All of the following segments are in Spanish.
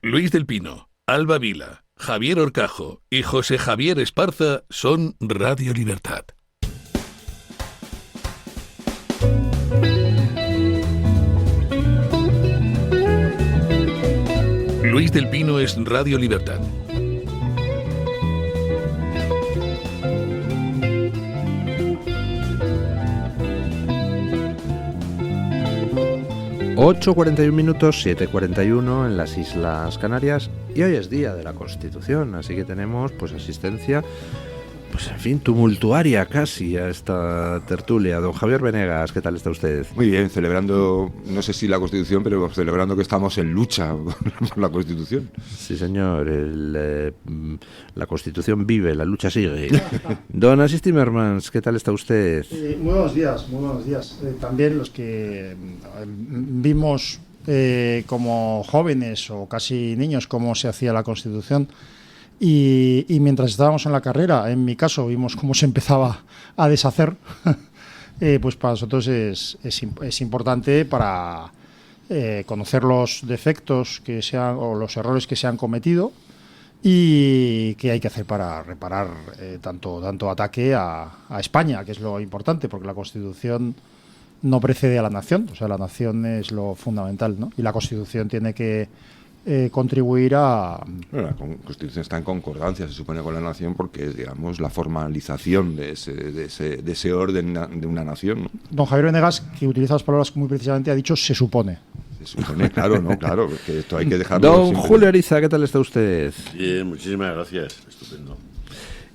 Luis del Pino, Alba Vila, Javier Horcajo y José Javier Esparza son Radio Libertad. Luis del Pino es Radio Libertad. (8:41, 7:41 en las Islas Canarias) y hoy es Día de la Constitución, así que tenemos pues asistencia, pues en fin, tumultuaria casi a esta tertulia. Don Javier Venegas, ¿qué tal está usted? Muy bien, celebrando, no sé si la Constitución, pero celebrando que estamos en lucha por la Constitución. Sí, señor, la Constitución vive, la lucha sigue. Don Asís Timmermans, ¿qué tal está usted? Muy buenos días, muy buenos días. También los que vimos como jóvenes o casi niños cómo se hacía la Constitución. Y mientras estábamos en la carrera, en mi caso, vimos cómo se empezaba a deshacer, pues para nosotros es importante para conocer los defectos que o los errores que se han cometido y qué hay que hacer para reparar tanto ataque a España, que es lo importante, porque la Constitución no precede a la nación, o sea, la nación es lo fundamental, ¿no? Y la Constitución tiene que contribuir a... Bueno, la Constitución está en concordancia, se supone, con la nación, porque es, digamos, la formalización de ese orden de una nación, ¿no? Don Javier Venegas, que utiliza las palabras muy precisamente, ha dicho se supone. Se supone, claro, ¿no? Claro, que esto hay que dejarlo Don siempre. Julio Ariza, ¿qué tal está usted? Bien, muchísimas gracias, estupendo.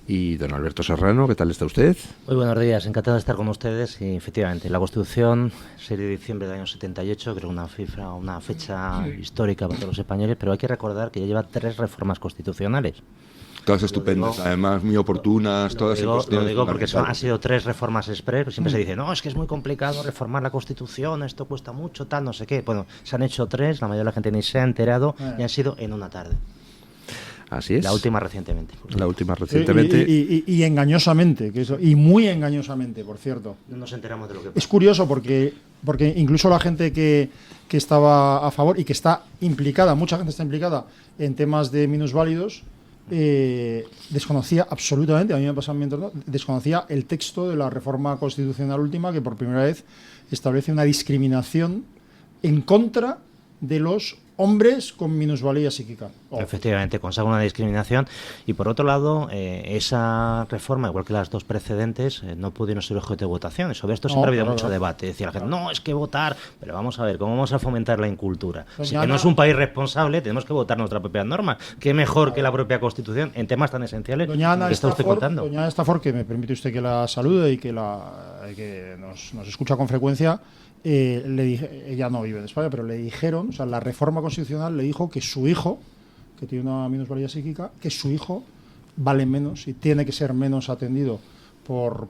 Y don Alberto Serrano, ¿qué tal está usted? Muy buenos días, encantado de estar con ustedes. Y efectivamente, la Constitución, 6 de diciembre del año 78, creo una fecha histórica para todos los españoles, pero hay que recordar que ya lleva 3 reformas constitucionales. Todas estupendas, además muy oportunas, todas en cuestiones Lo digo porque han fundamentales. sido 3 reformas express. Siempre se dice, no, es que es muy complicado reformar la Constitución, esto cuesta mucho, tal, no sé qué. Bueno, se han hecho 3, la mayoría de la gente ni se ha enterado y han sido en una tarde. Así es. La última recientemente. La última recientemente. Y engañosamente, y muy engañosamente, por cierto. No nos enteramos de lo que pasa. Es curioso porque incluso la gente que estaba a favor y que está implicada, mucha gente está implicada en temas de minusválidos, desconocía absolutamente, a mí me pasó en mi entorno, desconocía el texto de la reforma constitucional última, que por primera vez establece una discriminación en contra de los hombres con minusvalía psíquica. Efectivamente, consagra una discriminación y por otro lado, esa reforma, igual que las 2 precedentes, no pudieron ser objeto de votación. Y sobre esto siempre ha habido mucho debate. Decía la gente, no, es que votar, pero vamos a ver, ¿cómo vamos a fomentar la incultura? Si que no es un país responsable, tenemos que votar nuestras propias normas. ¿Qué mejor que la propia Constitución en temas tan esenciales que está usted contando? Doña Ana Stafford, que me permite usted que la salude y que nos escucha con frecuencia, le dije, ella no vive en España, pero le dijeron, o sea, la reforma constitucional le dijo que su hijo, que tiene una minusvalía psíquica, que su hijo vale menos y tiene que ser menos atendido por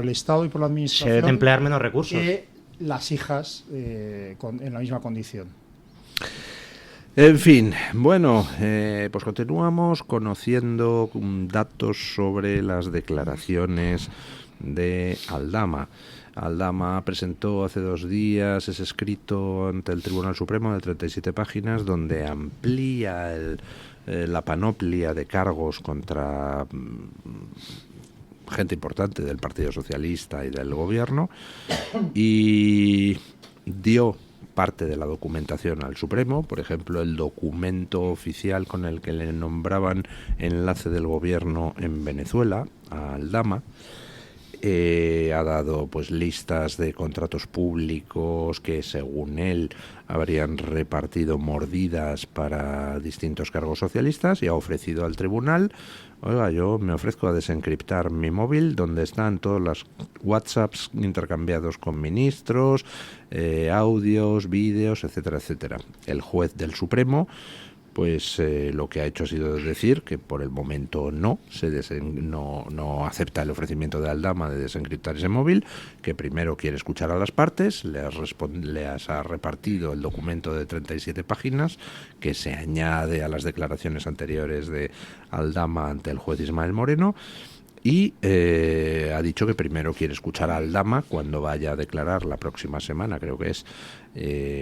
el Estado y por la Administración. Se debe emplear menos recursos. Que las hijas en la misma condición. En fin, bueno, pues continuamos conociendo datos sobre las declaraciones de Aldama. Aldama presentó hace 2 días ese escrito ante el Tribunal Supremo de 37 páginas donde amplía la panoplia de cargos contra gente importante del Partido Socialista y del Gobierno y dio parte de la documentación al Supremo, por ejemplo, el documento oficial con el que le nombraban enlace del Gobierno en Venezuela a Aldama. Ha dado pues listas de contratos públicos que según él habrían repartido mordidas para distintos cargos socialistas y ha ofrecido al tribunal, oiga, yo me ofrezco a desencriptar mi móvil donde están todos los WhatsApps intercambiados con ministros, audios, vídeos, etcétera, etcétera. El juez del Supremo pues lo que ha hecho ha sido decir que por el momento no acepta el ofrecimiento de Aldama de desencriptar ese móvil, que primero quiere escuchar a las partes, les ha repartido el documento de 37 páginas que se añade a las declaraciones anteriores de Aldama ante el juez Ismael Moreno. Y ha dicho que primero quiere escuchar a Aldama cuando vaya a declarar la próxima semana, creo que es,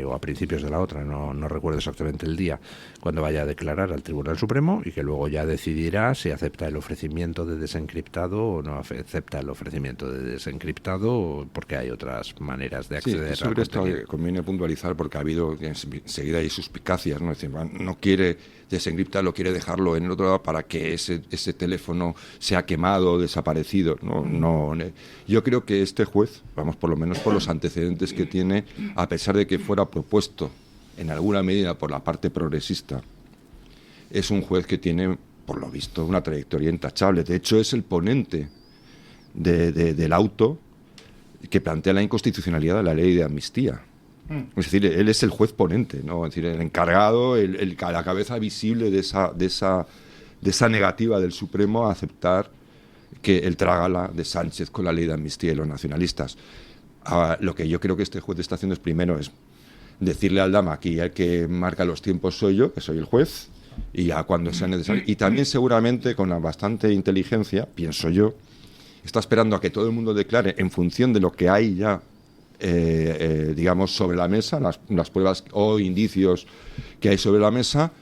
o a principios de la otra, no recuerdo exactamente el día, cuando vaya a declarar al Tribunal Supremo, y que luego ya decidirá si acepta el ofrecimiento de desencriptado o no acepta el ofrecimiento de desencriptado, porque hay otras maneras de acceder sobre al esto contenido. conviene puntualizar, porque ha habido enseguida hay suspicacias, ¿no? Es decir, no quiere desencriptarlo, quiere dejarlo en el otro lado para que ese teléfono sea quemado o desaparecido. No, yo creo que este juez, vamos, por lo menos por los antecedentes que tiene, a pesar de que fuera propuesto en alguna medida por la parte progresista, es un juez que tiene, por lo visto, una trayectoria intachable. De hecho, es el ponente del auto que plantea la inconstitucionalidad de la ley de amnistía. Es decir, él es el juez ponente, ¿no? Es decir, el encargado, la cabeza visible de esa negativa del Supremo a aceptar que el trágala de Sánchez con la ley de amnistía y los nacionalistas. Ahora, lo que yo creo que este juez está haciendo es, primero, es decirle al dama, aquí el que marca los tiempos soy yo, que soy el juez, y ya cuando sea necesario. Y también seguramente con bastante inteligencia, pienso yo, está esperando a que todo el mundo declare en función de lo que hay ya, digamos, sobre la mesa, las pruebas o indicios que hay sobre la mesa,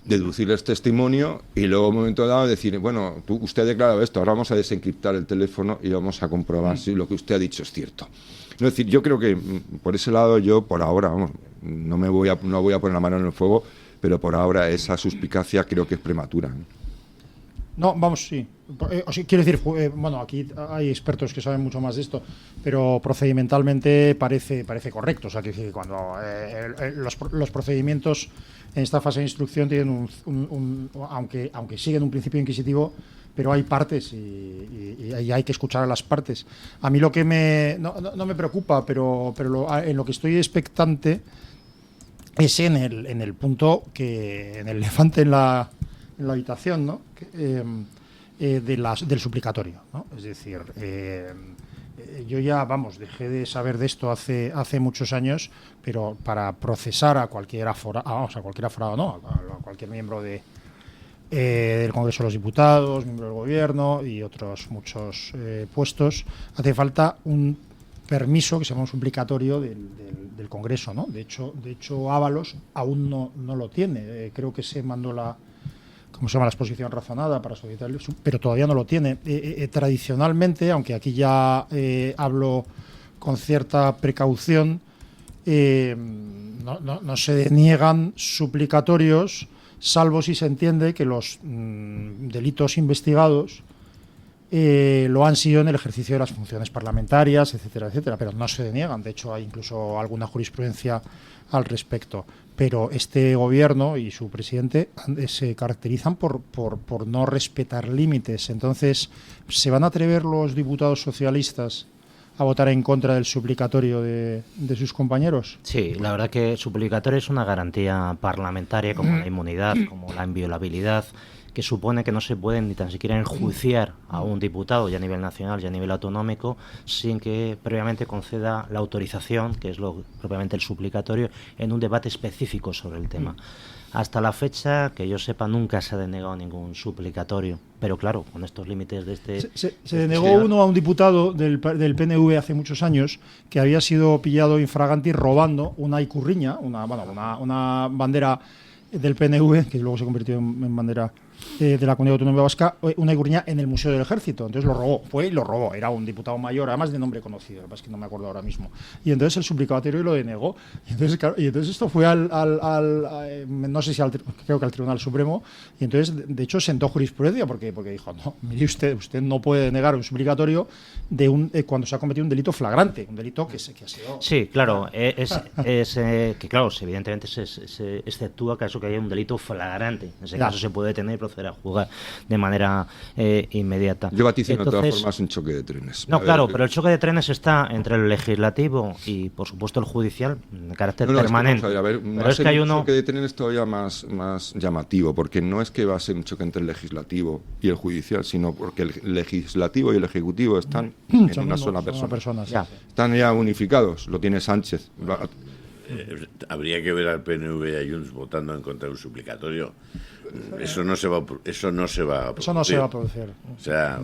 deducirles testimonio y luego en un momento dado decir, bueno, usted ha declarado esto, ahora vamos a desencriptar el teléfono y vamos a comprobar si lo que usted ha dicho es cierto. Es decir, yo creo que por ese lado yo por ahora, vamos, no voy a poner la mano en el fuego, pero por ahora esa suspicacia creo que es prematura. No, vamos, sí. O sea, quiero decir, bueno, aquí hay expertos que saben mucho más de esto, pero procedimentalmente parece correcto. O sea, que cuando los procedimientos en esta fase de instrucción tienen aunque siguen un principio inquisitivo, pero hay partes y hay que escuchar a las partes. A mí lo que no me preocupa, pero en lo que estoy expectante es en el punto en el elefante en la habitación, ¿no? Del suplicatorio, ¿no? Es decir, yo ya, dejé de saber de esto hace muchos años, pero para procesar a cualquier aforado, a cualquier miembro del Congreso de los Diputados, miembro del Gobierno y otros muchos puestos, hace falta un permiso que se llama un suplicatorio del Congreso, ¿no? De hecho, Ábalos aún no lo tiene. Creo que se mandó la exposición razonada para solicitar, pero todavía no lo tiene. Tradicionalmente, aunque aquí ya hablo con cierta precaución, no se deniegan suplicatorios, salvo si se entiende que los delitos investigados lo han sido en el ejercicio de las funciones parlamentarias, etcétera, etcétera, pero no se deniegan. De hecho, hay incluso alguna jurisprudencia al respecto. Pero este gobierno y su presidente se caracterizan por no respetar límites. Entonces, ¿se van a atrever los diputados socialistas a votar en contra del suplicatorio de sus compañeros? Sí, la verdad que el suplicatorio es una garantía parlamentaria, como la inmunidad, como la inviolabilidad, que supone que no se puede ni tan siquiera enjuiciar a un diputado, ya a nivel nacional, ya a nivel autonómico, sin que previamente conceda la autorización, que es propiamente el suplicatorio, en un debate específico sobre el tema. Hasta la fecha, que yo sepa, nunca se ha denegado ningún suplicatorio. Pero claro, con estos límites de este... Se denegó uno a un diputado del PNV hace muchos años que había sido pillado infraganti robando una icurriña, una bandera del PNV, que luego se convirtió en bandera de la Comunidad Autónoma Vasca, una icurriña en el Museo del Ejército. Entonces lo robó. Era un diputado mayor, además de nombre conocido, es que no me acuerdo ahora mismo. Y entonces el suplicatorio lo denegó. Y entonces esto fue no sé si creo que al Tribunal Supremo, y entonces de hecho sentó jurisprudencia porque dijo, no, mire usted no puede denegar un suplicatorio cuando se ha cometido un delito flagrante, un delito que ha sido... Sí, claro, que claro, evidentemente se exceptúa caso que haya un delito flagrante. En ese caso se puede detener y proceder a juzgar de manera inmediata. Yo vaticino de todas formas un choque de trenes. No, claro, pero el choque de trenes está entre el legislativo y, por supuesto, el judicial, de carácter permanente. Pero es que hay un choque de trenes todavía más llamativo, porque no es que va a ser un choque entre el legislativo y el judicial, sino porque el legislativo y el ejecutivo están en una sola persona. Están ya unificados, lo tiene Sánchez. Habría que ver al PNV y a Junts votando en contra de un suplicatorio. Eso no se va a producir. Eso no se va a producir. O sea,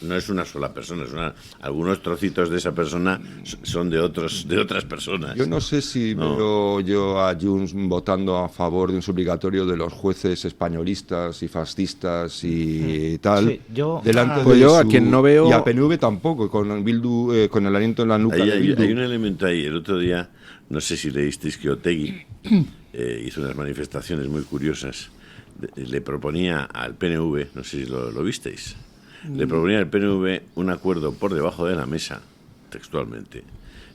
no es una sola persona, algunos trocitos de esa persona son de otras personas. Yo no sé si veo yo a Junts votando a favor de un subrogatorio de los jueces españolistas y fascistas y tal. Sí, yo, delante pues de yo a quien no veo... Y a PNV tampoco, con Bildu, con el aliento en la nuca de Bildu. Hay un elemento ahí. El otro día, no sé si leísteis que Otegi hizo unas manifestaciones muy curiosas. Le proponía al PNV, no sé si lo visteis, le proponía al PNV un acuerdo por debajo de la mesa, textualmente,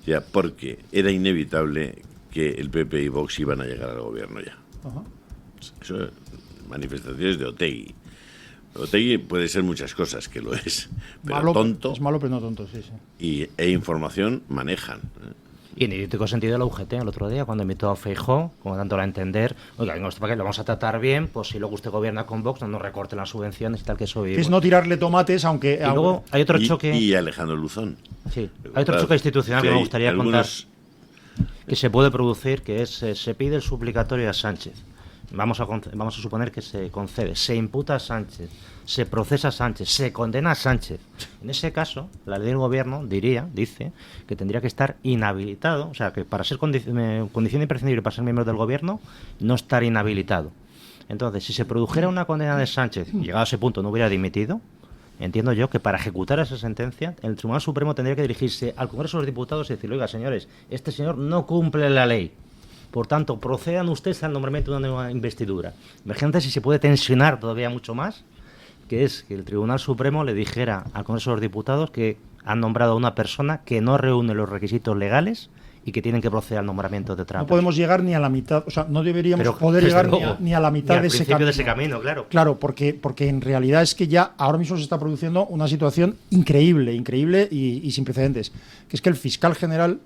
ya, porque era inevitable que el PP y Vox iban a llegar al gobierno ya. Ajá. Eso, manifestaciones de Otegi. Otegi puede ser muchas cosas, que lo es, pero Malo, tonto es malo, pero no tonto, sí, sí. e información manejan. Y en idéntico sentido la UGT el otro día, cuando invitó a Feijóo, como dándole a entender, oiga, venga, ¿para qué lo vamos a tratar bien? Pues si luego usted gobierna con Vox, no nos recorten las subvenciones y tal, que eso Que es no tirarle tomates, aunque... Y luego hay otro choque... Y Alejandro Luzón. Sí, hay otro choque institucional que me gustaría contar, que se puede producir, que es, se pide el suplicatorio a Sánchez. Vamos a suponer que se concede, se imputa a Sánchez, se procesa a Sánchez, se condena a Sánchez. En ese caso, la ley del gobierno dice que tendría que estar inhabilitado, o sea, que para ser condición imprescindible para ser miembro del gobierno, no estar inhabilitado. Entonces, si se produjera una condena de Sánchez y llegado a ese punto no hubiera dimitido, entiendo yo que para ejecutar esa sentencia, el Tribunal Supremo tendría que dirigirse al Congreso de los Diputados y decir, oiga, señores, este señor no cumple la ley. Por tanto, procedan ustedes al nombramiento de una nueva investidura. Imagínate si se puede tensionar todavía mucho más, que es que el Tribunal Supremo le dijera al Congreso de los Diputados que han nombrado a una persona que no reúne los requisitos legales y que tienen que proceder al nombramiento de otra No podemos llegar ni a la mitad, o sea, no deberíamos Pero, poder desde llegar luego, ni a la mitad ni al de ese camino, claro. Claro, porque en realidad es que ya ahora mismo se está produciendo una situación increíble y sin precedentes, que es que el fiscal general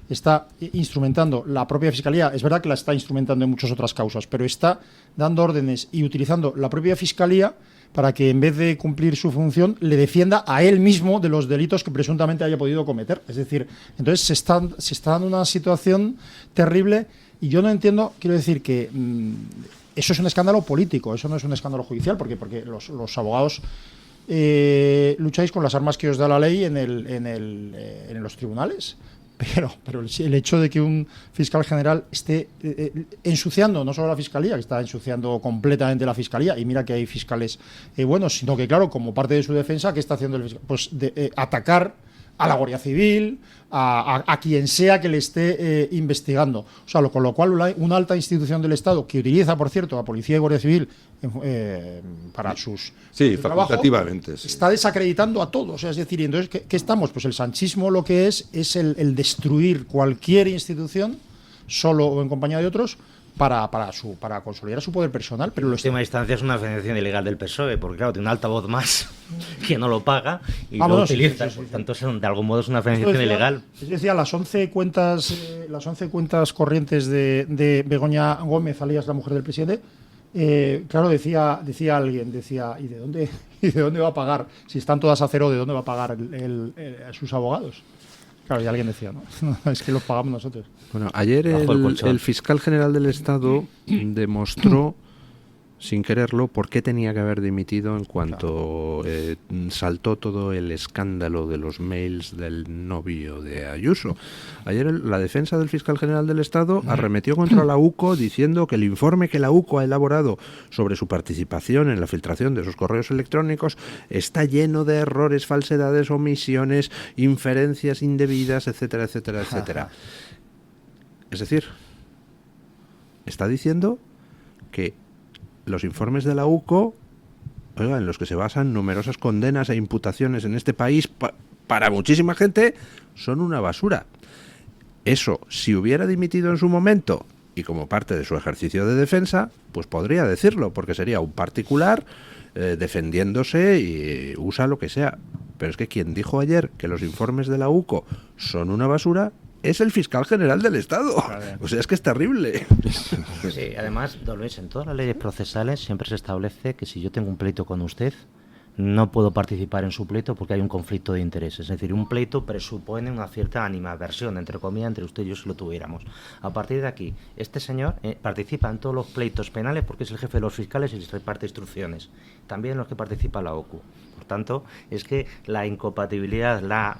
está instrumentando la propia Fiscalía, es verdad que la está instrumentando en muchas otras causas, pero está dando órdenes y utilizando la propia Fiscalía para que en vez de cumplir su función le defienda a él mismo de los delitos que presuntamente haya podido cometer. Es decir, entonces se está dando una situación terrible y yo no entiendo, quiero decir que eso es un escándalo político, eso no es un escándalo judicial, porque los abogados lucháis con las armas que os da la ley en los tribunales. Pero el hecho de que un fiscal general esté ensuciando no solo la Fiscalía, que está ensuciando completamente la Fiscalía, y mira que hay fiscales buenos, sino que, claro, como parte de su defensa, ¿qué está haciendo el fiscal? Pues atacar a la Guardia Civil, a quien sea que le esté investigando. O sea, con lo cual una alta institución del Estado, que utiliza, por cierto, a Policía y Guardia Civil para su facultativamente, sí, está desacreditando a todos. Es decir, entonces, ¿qué estamos? Pues el sanchismo lo que es el destruir cualquier institución, solo o en compañía de otros, para consolidar su poder personal. Pero en última instancia es una financiación ilegal del PSOE, porque claro, tiene un altavoz más que no lo paga y lo utiliza. Por tanto, de algún modo es una financiación ilegal. Es decir, las 11 cuentas corrientes de Begoña Gómez, alias la mujer del presidente, claro, decía alguien, ¿y de dónde va a pagar? Si están todas a cero, ¿de dónde va a pagar sus abogados? Claro, y alguien decía, no, es que los pagamos nosotros. Bueno, ayer el fiscal general del Estado demostró, sin quererlo, por qué tenía que haber dimitido en cuanto saltó todo el escándalo de los mails del novio de Ayuso. Ayer la defensa del fiscal general del Estado arremetió contra la UCO diciendo que el informe que la UCO ha elaborado sobre su participación en la filtración de esos correos electrónicos está lleno de errores, falsedades, omisiones, inferencias indebidas, etcétera, etcétera, etcétera. Es decir, está diciendo que los informes de la UCO, en los que se basan numerosas condenas e imputaciones en este país para muchísima gente, son una basura. Eso, si hubiera dimitido en su momento y como parte de su ejercicio de defensa, pues podría decirlo, porque sería un particular defendiéndose y usa lo que sea. Pero es que quien dijo ayer que los informes de la UCO son una basura es el fiscal general del Estado. O sea, es que es terrible. Sí, además, don Luis, en todas las leyes procesales siempre se establece que si yo tengo un pleito con usted, no puedo participar en su pleito porque hay un conflicto de intereses. Es decir, un pleito presupone una cierta animadversión, entre comillas, entre usted y yo si lo tuviéramos. A partir de aquí, este señor participa en todos los pleitos penales porque es el jefe de los fiscales y les reparte instrucciones. También los que participa la OCU. Por tanto, es que la incompatibilidad, la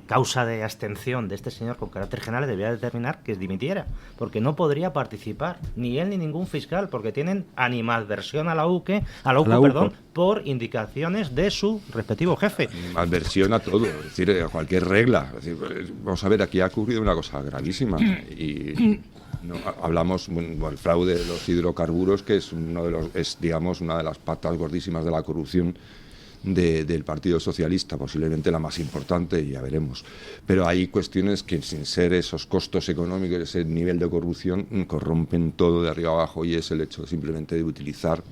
causa de abstención de este señor con carácter general debería determinar que dimitiera, porque no podría participar ni él ni ningún fiscal, porque tienen animadversión a la UCU, perdón, por indicaciones de su respectivo jefe. Adversión a todo, es decir, a cualquier regla. Es decir, vamos a ver, aquí ha ocurrido una cosa gravísima y hablamos del fraude de los hidrocarburos, que es digamos una de las patas gordísimas de la corrupción del Partido Socialista, posiblemente la más importante, y ya veremos. Pero hay cuestiones que, sin ser esos costos económicos, ese nivel de corrupción, corrompen todo de arriba abajo, y es el hecho simplemente de utilizar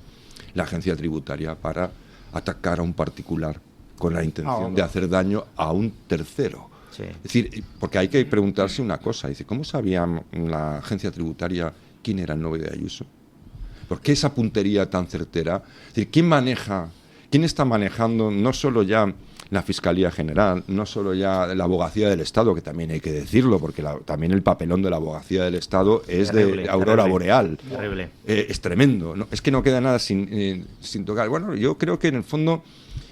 la agencia tributaria para atacar a un particular con la intención de hacer daño a un tercero. Sí. Es decir, porque hay que preguntarse una cosa, dice, ¿cómo sabía la agencia tributaria quién era el novio de Ayuso? ¿Por qué esa puntería tan certera? Es decir, ¿quién está manejando no solo ya la Fiscalía General, no solo ya la Abogacía del Estado, que también hay que decirlo, porque también el papelón de la Abogacía del Estado es terrible, de Aurora Boreal. Terrible. Es tremendo, ¿no? Es que no queda nada sin tocar. Bueno, yo creo que en el fondo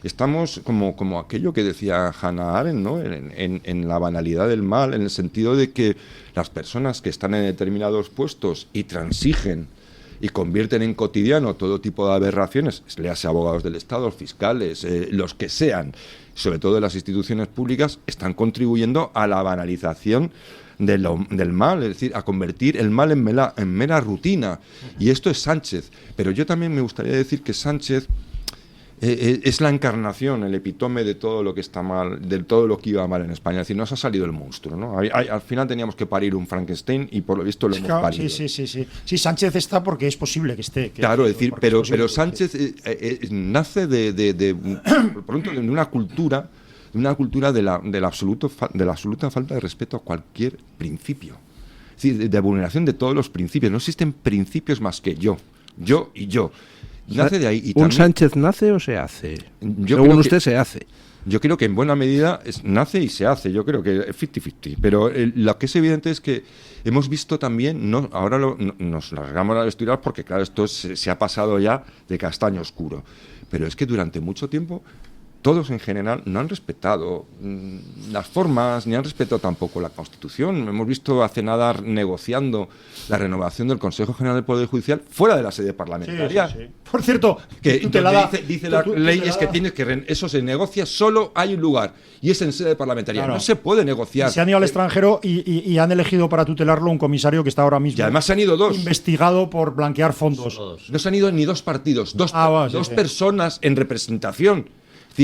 estamos como aquello que decía Hannah Arendt, ¿no? En la banalidad del mal, en el sentido de que las personas que están en determinados puestos y transigen y convierten en cotidiano todo tipo de aberraciones, léase abogados del Estado, fiscales, los que sean, sobre todo de las instituciones públicas, están contribuyendo a la banalización del mal, es decir, a convertir el mal en mera rutina. Y esto es Sánchez. Pero yo también me gustaría decir que Sánchez es la encarnación, el epítome de todo lo que está mal, de todo lo que iba mal en España. Es decir, nos ha salido el monstruo, ¿no? Al final teníamos que parir un Frankenstein y por lo visto lo hemos parido. Sí, Sánchez está porque es posible que esté. Claro, es decir, pero Sánchez nace de una cultura de la absoluta falta de respeto a cualquier principio. Es decir, de vulneración de todos los principios. No existen principios más que yo y yo. Nace de ahí. Y ¿Un Sánchez nace o se hace? Según usted, se hace. Yo creo que en buena medida nace y se hace. Yo creo que es 50-50. Pero lo que es evidente es que hemos visto también, ahora nos largamos las vestiduras porque, claro, esto se ha pasado ya de castaño oscuro. Pero es que durante mucho tiempo todos en general no han respetado las formas, ni han respetado tampoco la Constitución. Hemos visto hace nada negociando la renovación del Consejo General del Poder Judicial fuera de la sede parlamentaria. Sí. Por cierto, que dice la ley es que tienes que eso se negocia, solo hay un lugar y es en sede parlamentaria. Claro. No se puede negociar. Y se han ido al extranjero y han elegido para tutelarlo un comisario que está ahora mismo. Y además se han ido dos. Investigado por blanquear fondos. No se han ido ni dos partidos, dos personas en representación.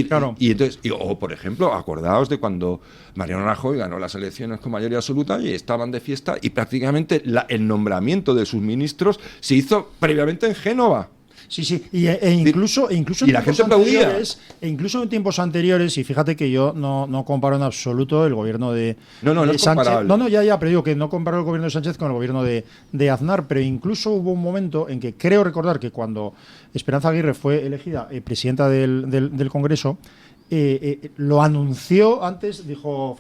Claro. Y entonces, o por ejemplo, acordaos de cuando Mariano Rajoy ganó las elecciones con mayoría absoluta y estaban de fiesta y prácticamente el nombramiento de sus ministros se hizo previamente en Génova. Sí, incluso y la gente aplaudía. Incluso en tiempos anteriores, y fíjate que yo no comparo en absoluto el gobierno de es Sánchez. comparable. Ya, pero digo que no comparo el gobierno de Sánchez con el gobierno de Aznar, pero incluso hubo un momento en que creo recordar que cuando Esperanza Aguirre fue elegida presidenta del Congreso, lo anunció antes, dijo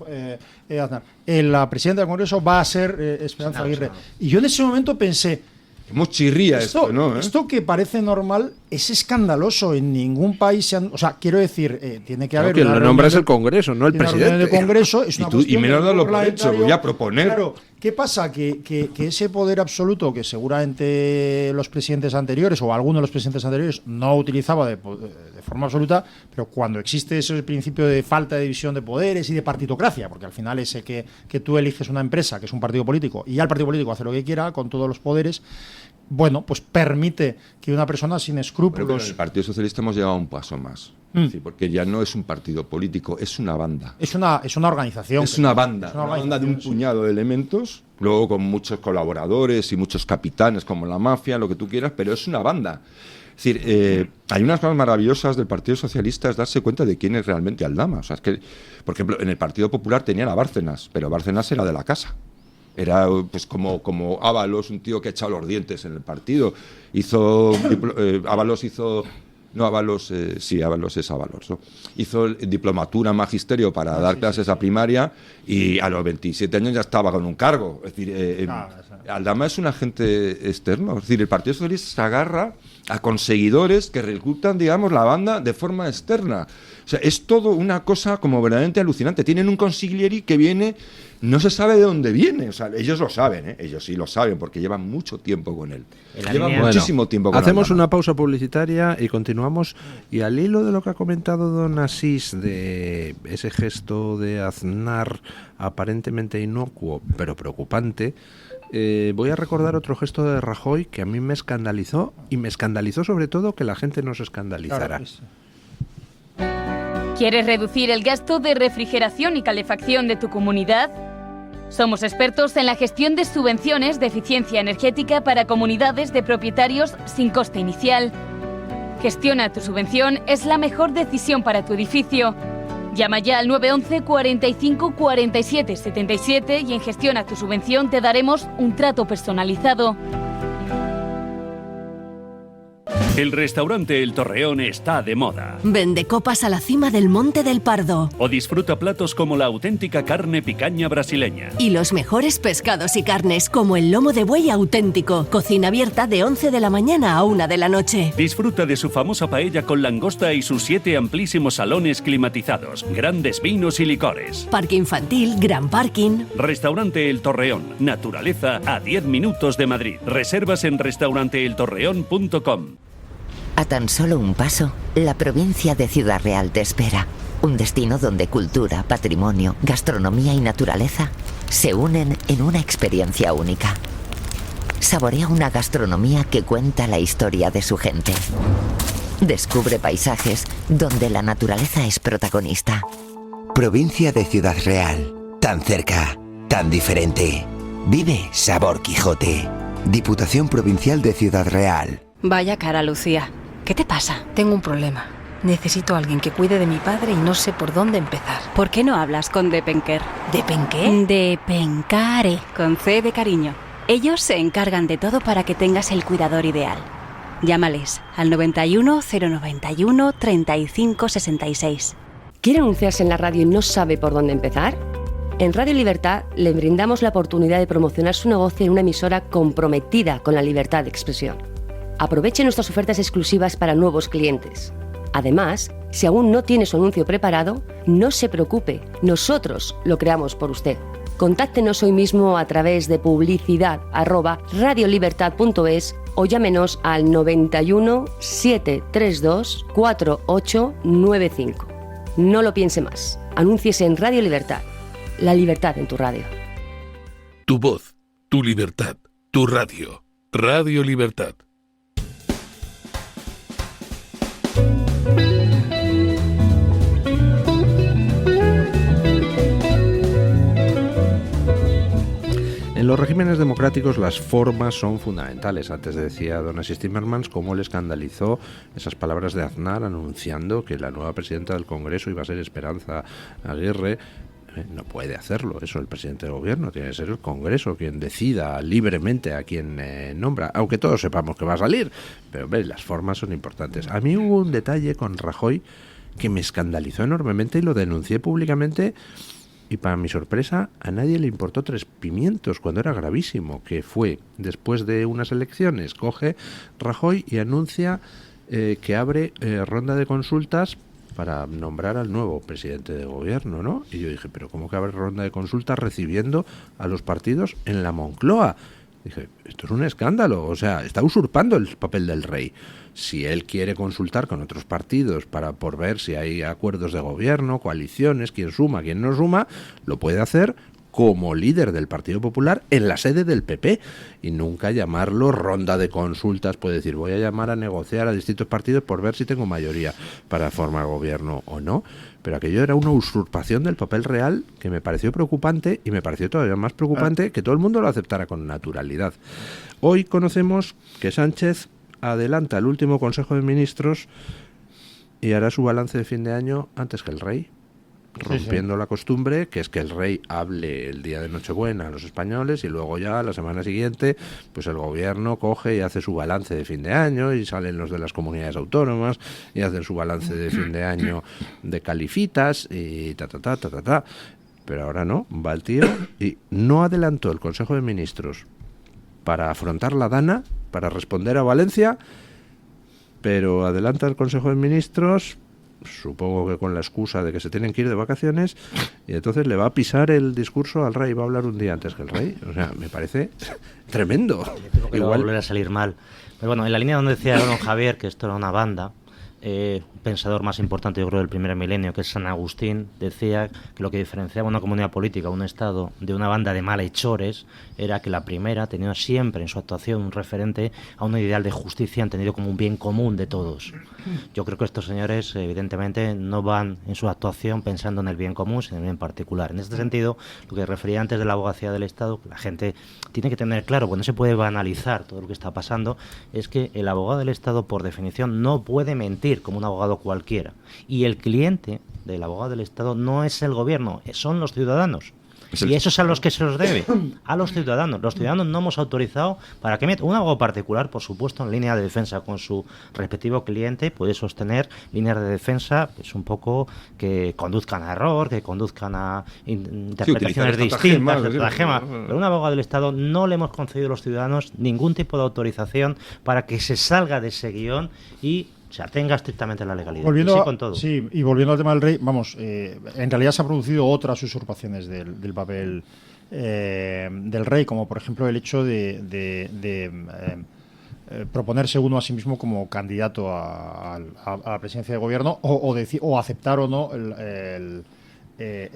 Aznar, la presidenta del Congreso va a ser Esperanza Aguirre. Y yo en ese momento pensé, ¿cómo chirría esto, no? Esto que parece normal es escandaloso. En ningún país quiero decir, tiene que haber. Quien lo nombra es el Congreso, no el presidente. El Congreso es una y menos darlo por hecho, voy a proponer. Claro, ¿qué pasa? Que ese poder absoluto que seguramente los presidentes anteriores o alguno de los presidentes anteriores no utilizaba de forma absoluta, pero cuando existe ese principio de falta de división de poderes y de partitocracia, porque al final ese que tú eliges una empresa, que es un partido político, y ya el partido político hace lo que quiera con todos los poderes, bueno, pues permite que una persona sin escrúpulos... Pero en el Partido Socialista hemos llegado un paso más. Sí, porque ya no es un partido político, es una banda. Es una organización. Es una banda de un puñado de elementos, luego con muchos colaboradores y muchos capitanes como la mafia, lo que tú quieras, pero es una banda. Es decir, hay unas cosas maravillosas del Partido Socialista, es darse cuenta de quién es realmente Aldama. O sea, es que, por ejemplo, en el Partido Popular tenían a Bárcenas, pero Bárcenas era de la casa. Era pues como Ábalos, un tío que ha echado los dientes en el partido. Ábalos hizo No, Ábalos, sí, Ábalos es Ábalos, ¿no? Hizo diplomatura, magisterio para dar clases a primaria y a los 27 años ya estaba con un cargo. Es decir, Aldama es un agente externo. Es decir, el Partido Socialista se agarra a conseguidores que reclutan, digamos, la banda de forma externa. O sea, es todo una cosa como verdaderamente alucinante. Tienen un consiglieri que viene, no se sabe de dónde viene. O sea, ellos lo saben, ellos sí lo saben, porque llevan mucho tiempo con él. Llevan muchísimo tiempo con él. Hacemos una pausa publicitaria y continuamos. Y al hilo de lo que ha comentado don Asís, de ese gesto de Aznar aparentemente inocuo, pero preocupante, voy a recordar otro gesto de Rajoy que a mí me escandalizó, y me escandalizó sobre todo que la gente no se escandalizara. Claro, sí. ¿Quieres reducir el gasto de refrigeración y calefacción de tu comunidad? Somos expertos en la gestión de subvenciones de eficiencia energética para comunidades de propietarios sin coste inicial. Gestiona tu subvención, es la mejor decisión para tu edificio. Llama ya al 911 45 47 77 y en Gestiona tu subvención te daremos un trato personalizado. El restaurante El Torreón está de moda. Vende copas a la cima del Monte del Pardo. O disfruta platos como la auténtica carne picaña brasileña. Y los mejores pescados y carnes, como el lomo de buey auténtico. Cocina abierta de 11 de la mañana a 1 de la noche. Disfruta de su famosa paella con langosta y sus 7 amplísimos salones climatizados, grandes vinos y licores. Parque infantil, gran parking. Restaurante El Torreón. Naturaleza a 10 minutos de Madrid. Reservas en restauranteeltorreón.com. A tan solo un paso, la provincia de Ciudad Real te espera. Un destino donde cultura, patrimonio, gastronomía y naturaleza se unen en una experiencia única. Saborea una gastronomía que cuenta la historia de su gente. Descubre paisajes donde la naturaleza es protagonista. Provincia de Ciudad Real. Tan cerca, tan diferente. Vive Sabor Quijote. Diputación Provincial de Ciudad Real. Vaya cara, Lucía. ¿Qué te pasa? Tengo un problema. Necesito a alguien que cuide de mi padre y no sé por dónde empezar. ¿Por qué no hablas con Depenker? ¿Depenqué? Depencare, con C de cariño. Ellos se encargan de todo para que tengas el cuidador ideal. Llámales al 91 091 35 66. ¿Quiere anunciarse en la radio y no sabe por dónde empezar? En Radio Libertad le brindamos la oportunidad de promocionar su negocio en una emisora comprometida con la libertad de expresión. Aproveche nuestras ofertas exclusivas para nuevos clientes. Además, si aún no tiene su anuncio preparado, no se preocupe, nosotros lo creamos por usted. Contáctenos hoy mismo a través de publicidad@radiolibertad.es o llámenos al 91 732 4895. No lo piense más. Anúnciese en Radio Libertad. La libertad en tu radio. Tu voz, tu libertad, tu radio. Radio Libertad. En los regímenes democráticos las formas son fundamentales. Antes decía don Asís Timmermans cómo le escandalizó esas palabras de Aznar anunciando que la nueva presidenta del Congreso iba a ser Esperanza Aguirre. No puede hacerlo eso el presidente del gobierno, tiene que ser el Congreso quien decida libremente a quien nombra, aunque todos sepamos que va a salir, pero ¿ves? Las formas son importantes. A mí hubo un detalle con Rajoy que me escandalizó enormemente y lo denuncié públicamente, y para mi sorpresa a nadie le importó tres pimientos cuando era gravísimo, que fue después de unas elecciones, coge Rajoy y anuncia que abre ronda de consultas para nombrar al nuevo presidente de gobierno, ¿no? Y yo dije, pero ¿cómo que abre ronda de consultas recibiendo a los partidos en la Moncloa? Dije, esto es un escándalo, o sea, está usurpando el papel del rey. Si él quiere consultar con otros partidos por ver si hay acuerdos de gobierno, coaliciones, quién suma, quién no suma, lo puede hacer como líder del Partido Popular en la sede del PP y nunca llamarlo ronda de consultas. Puede decir, voy a llamar a negociar a distintos partidos por ver si tengo mayoría para formar gobierno o no. Pero aquello era una usurpación del papel real que me pareció preocupante, y me pareció todavía más preocupante que todo el mundo lo aceptara con naturalidad. Hoy conocemos que Sánchez adelanta el último Consejo de Ministros y hará su balance de fin de año antes que el rey. rompiendo la costumbre, que es que el rey hable el día de Nochebuena a los españoles y luego ya la semana siguiente pues el gobierno coge y hace su balance de fin de año y salen los de las comunidades autónomas y hacen su balance de fin de año de califitas y ta. Pero ahora no, va el tío y no adelantó el Consejo de Ministros para afrontar la Dana, para responder a Valencia, pero adelanta el Consejo de Ministros, supongo que con la excusa de que se tienen que ir de vacaciones, y entonces le va a pisar el discurso al rey, va a hablar un día antes que el rey. O sea, me parece tremendo. Igual va a volver a salir mal. Pero bueno, en la línea donde decía don Javier que esto era una banda, pensador más importante, yo creo, del primer milenio, que es San Agustín, decía que lo que diferenciaba una comunidad política, un Estado, de una banda de malhechores, era que la primera tenía siempre en su actuación un referente a un ideal de justicia entendido como un bien común de todos. Yo creo que estos señores, evidentemente, no van en su actuación pensando en el bien común, sino en el bien particular. En este sentido, lo que refería antes de la abogacía del Estado, la gente tiene que tener claro, porque no se puede banalizar todo lo que está pasando, es que el abogado del Estado, por definición, no puede mentir como un abogado cualquiera. Y el cliente del abogado del Estado no es el gobierno, son los ciudadanos. Y eso es a los que se los debe, a los ciudadanos. Los ciudadanos no hemos autorizado para que un abogado particular, por supuesto, en línea de defensa con su respectivo cliente, puede sostener líneas de defensa pues un poco que conduzcan a error, que conduzcan a interpretaciones distintas, pero un abogado del Estado no le hemos concedido a los ciudadanos ningún tipo de autorización para que se salga de ese guión y se atenga estrictamente a la legalidad. Y volviendo al tema del rey, vamos, en realidad se han producido otras usurpaciones del papel del rey, como por ejemplo el hecho de proponerse uno a sí mismo como candidato a la presidencia de gobierno o aceptar o no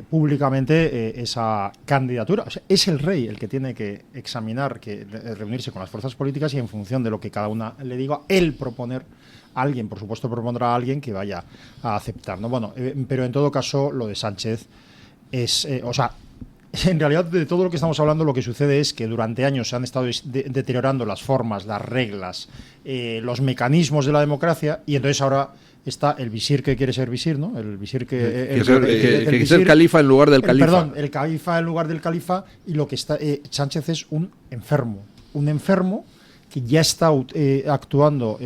públicamente esa candidatura. O sea, es el rey el que tiene que examinar, reunirse con las fuerzas políticas y en función de lo que cada una le diga, él proponer a alguien, por supuesto propondrá a alguien que vaya a aceptar, ¿no? Bueno, pero en todo caso lo de Sánchez es, en realidad de todo lo que estamos hablando lo que sucede es que durante años se han estado deteriorando las formas, las reglas, los mecanismos de la democracia y entonces ahora está el visir que quiere ser visir, ¿no? El visir que quiere ser califa en lugar del califa. Perdón, el califa en lugar del califa y lo que está Sánchez es un enfermo que ya está actuando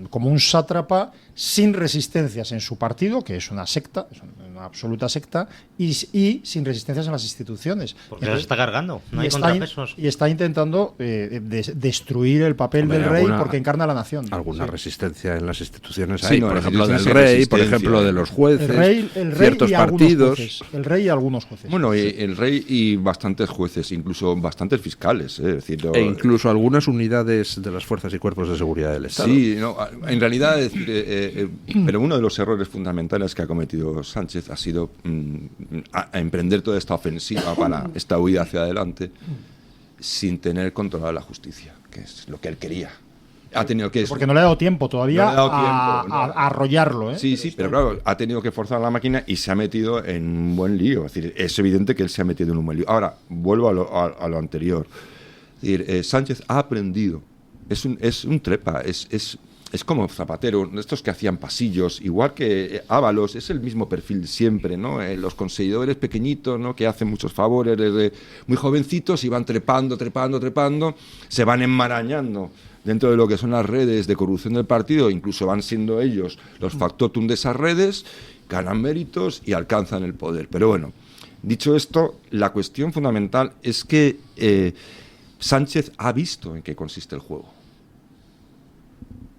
como un sátrapa sin resistencias en su partido, que es una secta, es una absoluta secta, y sin resistencias en las instituciones. Porque se está cargando, no hay contrapesos. Y está intentando destruir el papel del rey porque encarna a la nación. Alguna resistencia en las instituciones hay, por ejemplo del rey, por ejemplo de los jueces, el rey ciertos partidos. El rey y algunos jueces. Bueno, el rey y bastantes jueces, incluso bastantes fiscales. Es decir, e incluso algunas unidades de las fuerzas y cuerpos de seguridad del Estado. Sí, no, en realidad, pero uno de los errores fundamentales que ha cometido Sánchez ha sido a emprender toda esta ofensiva para esta huida hacia adelante sin tener controlada la justicia, que es lo que él quería. Ha tenido que porque no le ha dado tiempo todavía a arrollarlo, ¿eh? Sí, pero claro, ha tenido que forzar la máquina y se ha metido en un buen lío. Es decir, es evidente que él se ha metido en un buen lío. Ahora, vuelvo a lo anterior. Es decir, Sánchez ha aprendido. Es un trepa, es como Zapatero, estos que hacían pasillos, igual que Ábalos, es el mismo perfil siempre, ¿no? Los conseguidores pequeñitos, ¿no? Que hacen muchos favores desde muy jovencitos y van trepando, se van enmarañando dentro de lo que son las redes de corrupción del partido, incluso van siendo ellos los factotum de esas redes, ganan méritos y alcanzan el poder. Pero bueno, dicho esto, la cuestión fundamental es que Sánchez ha visto en qué consiste el juego.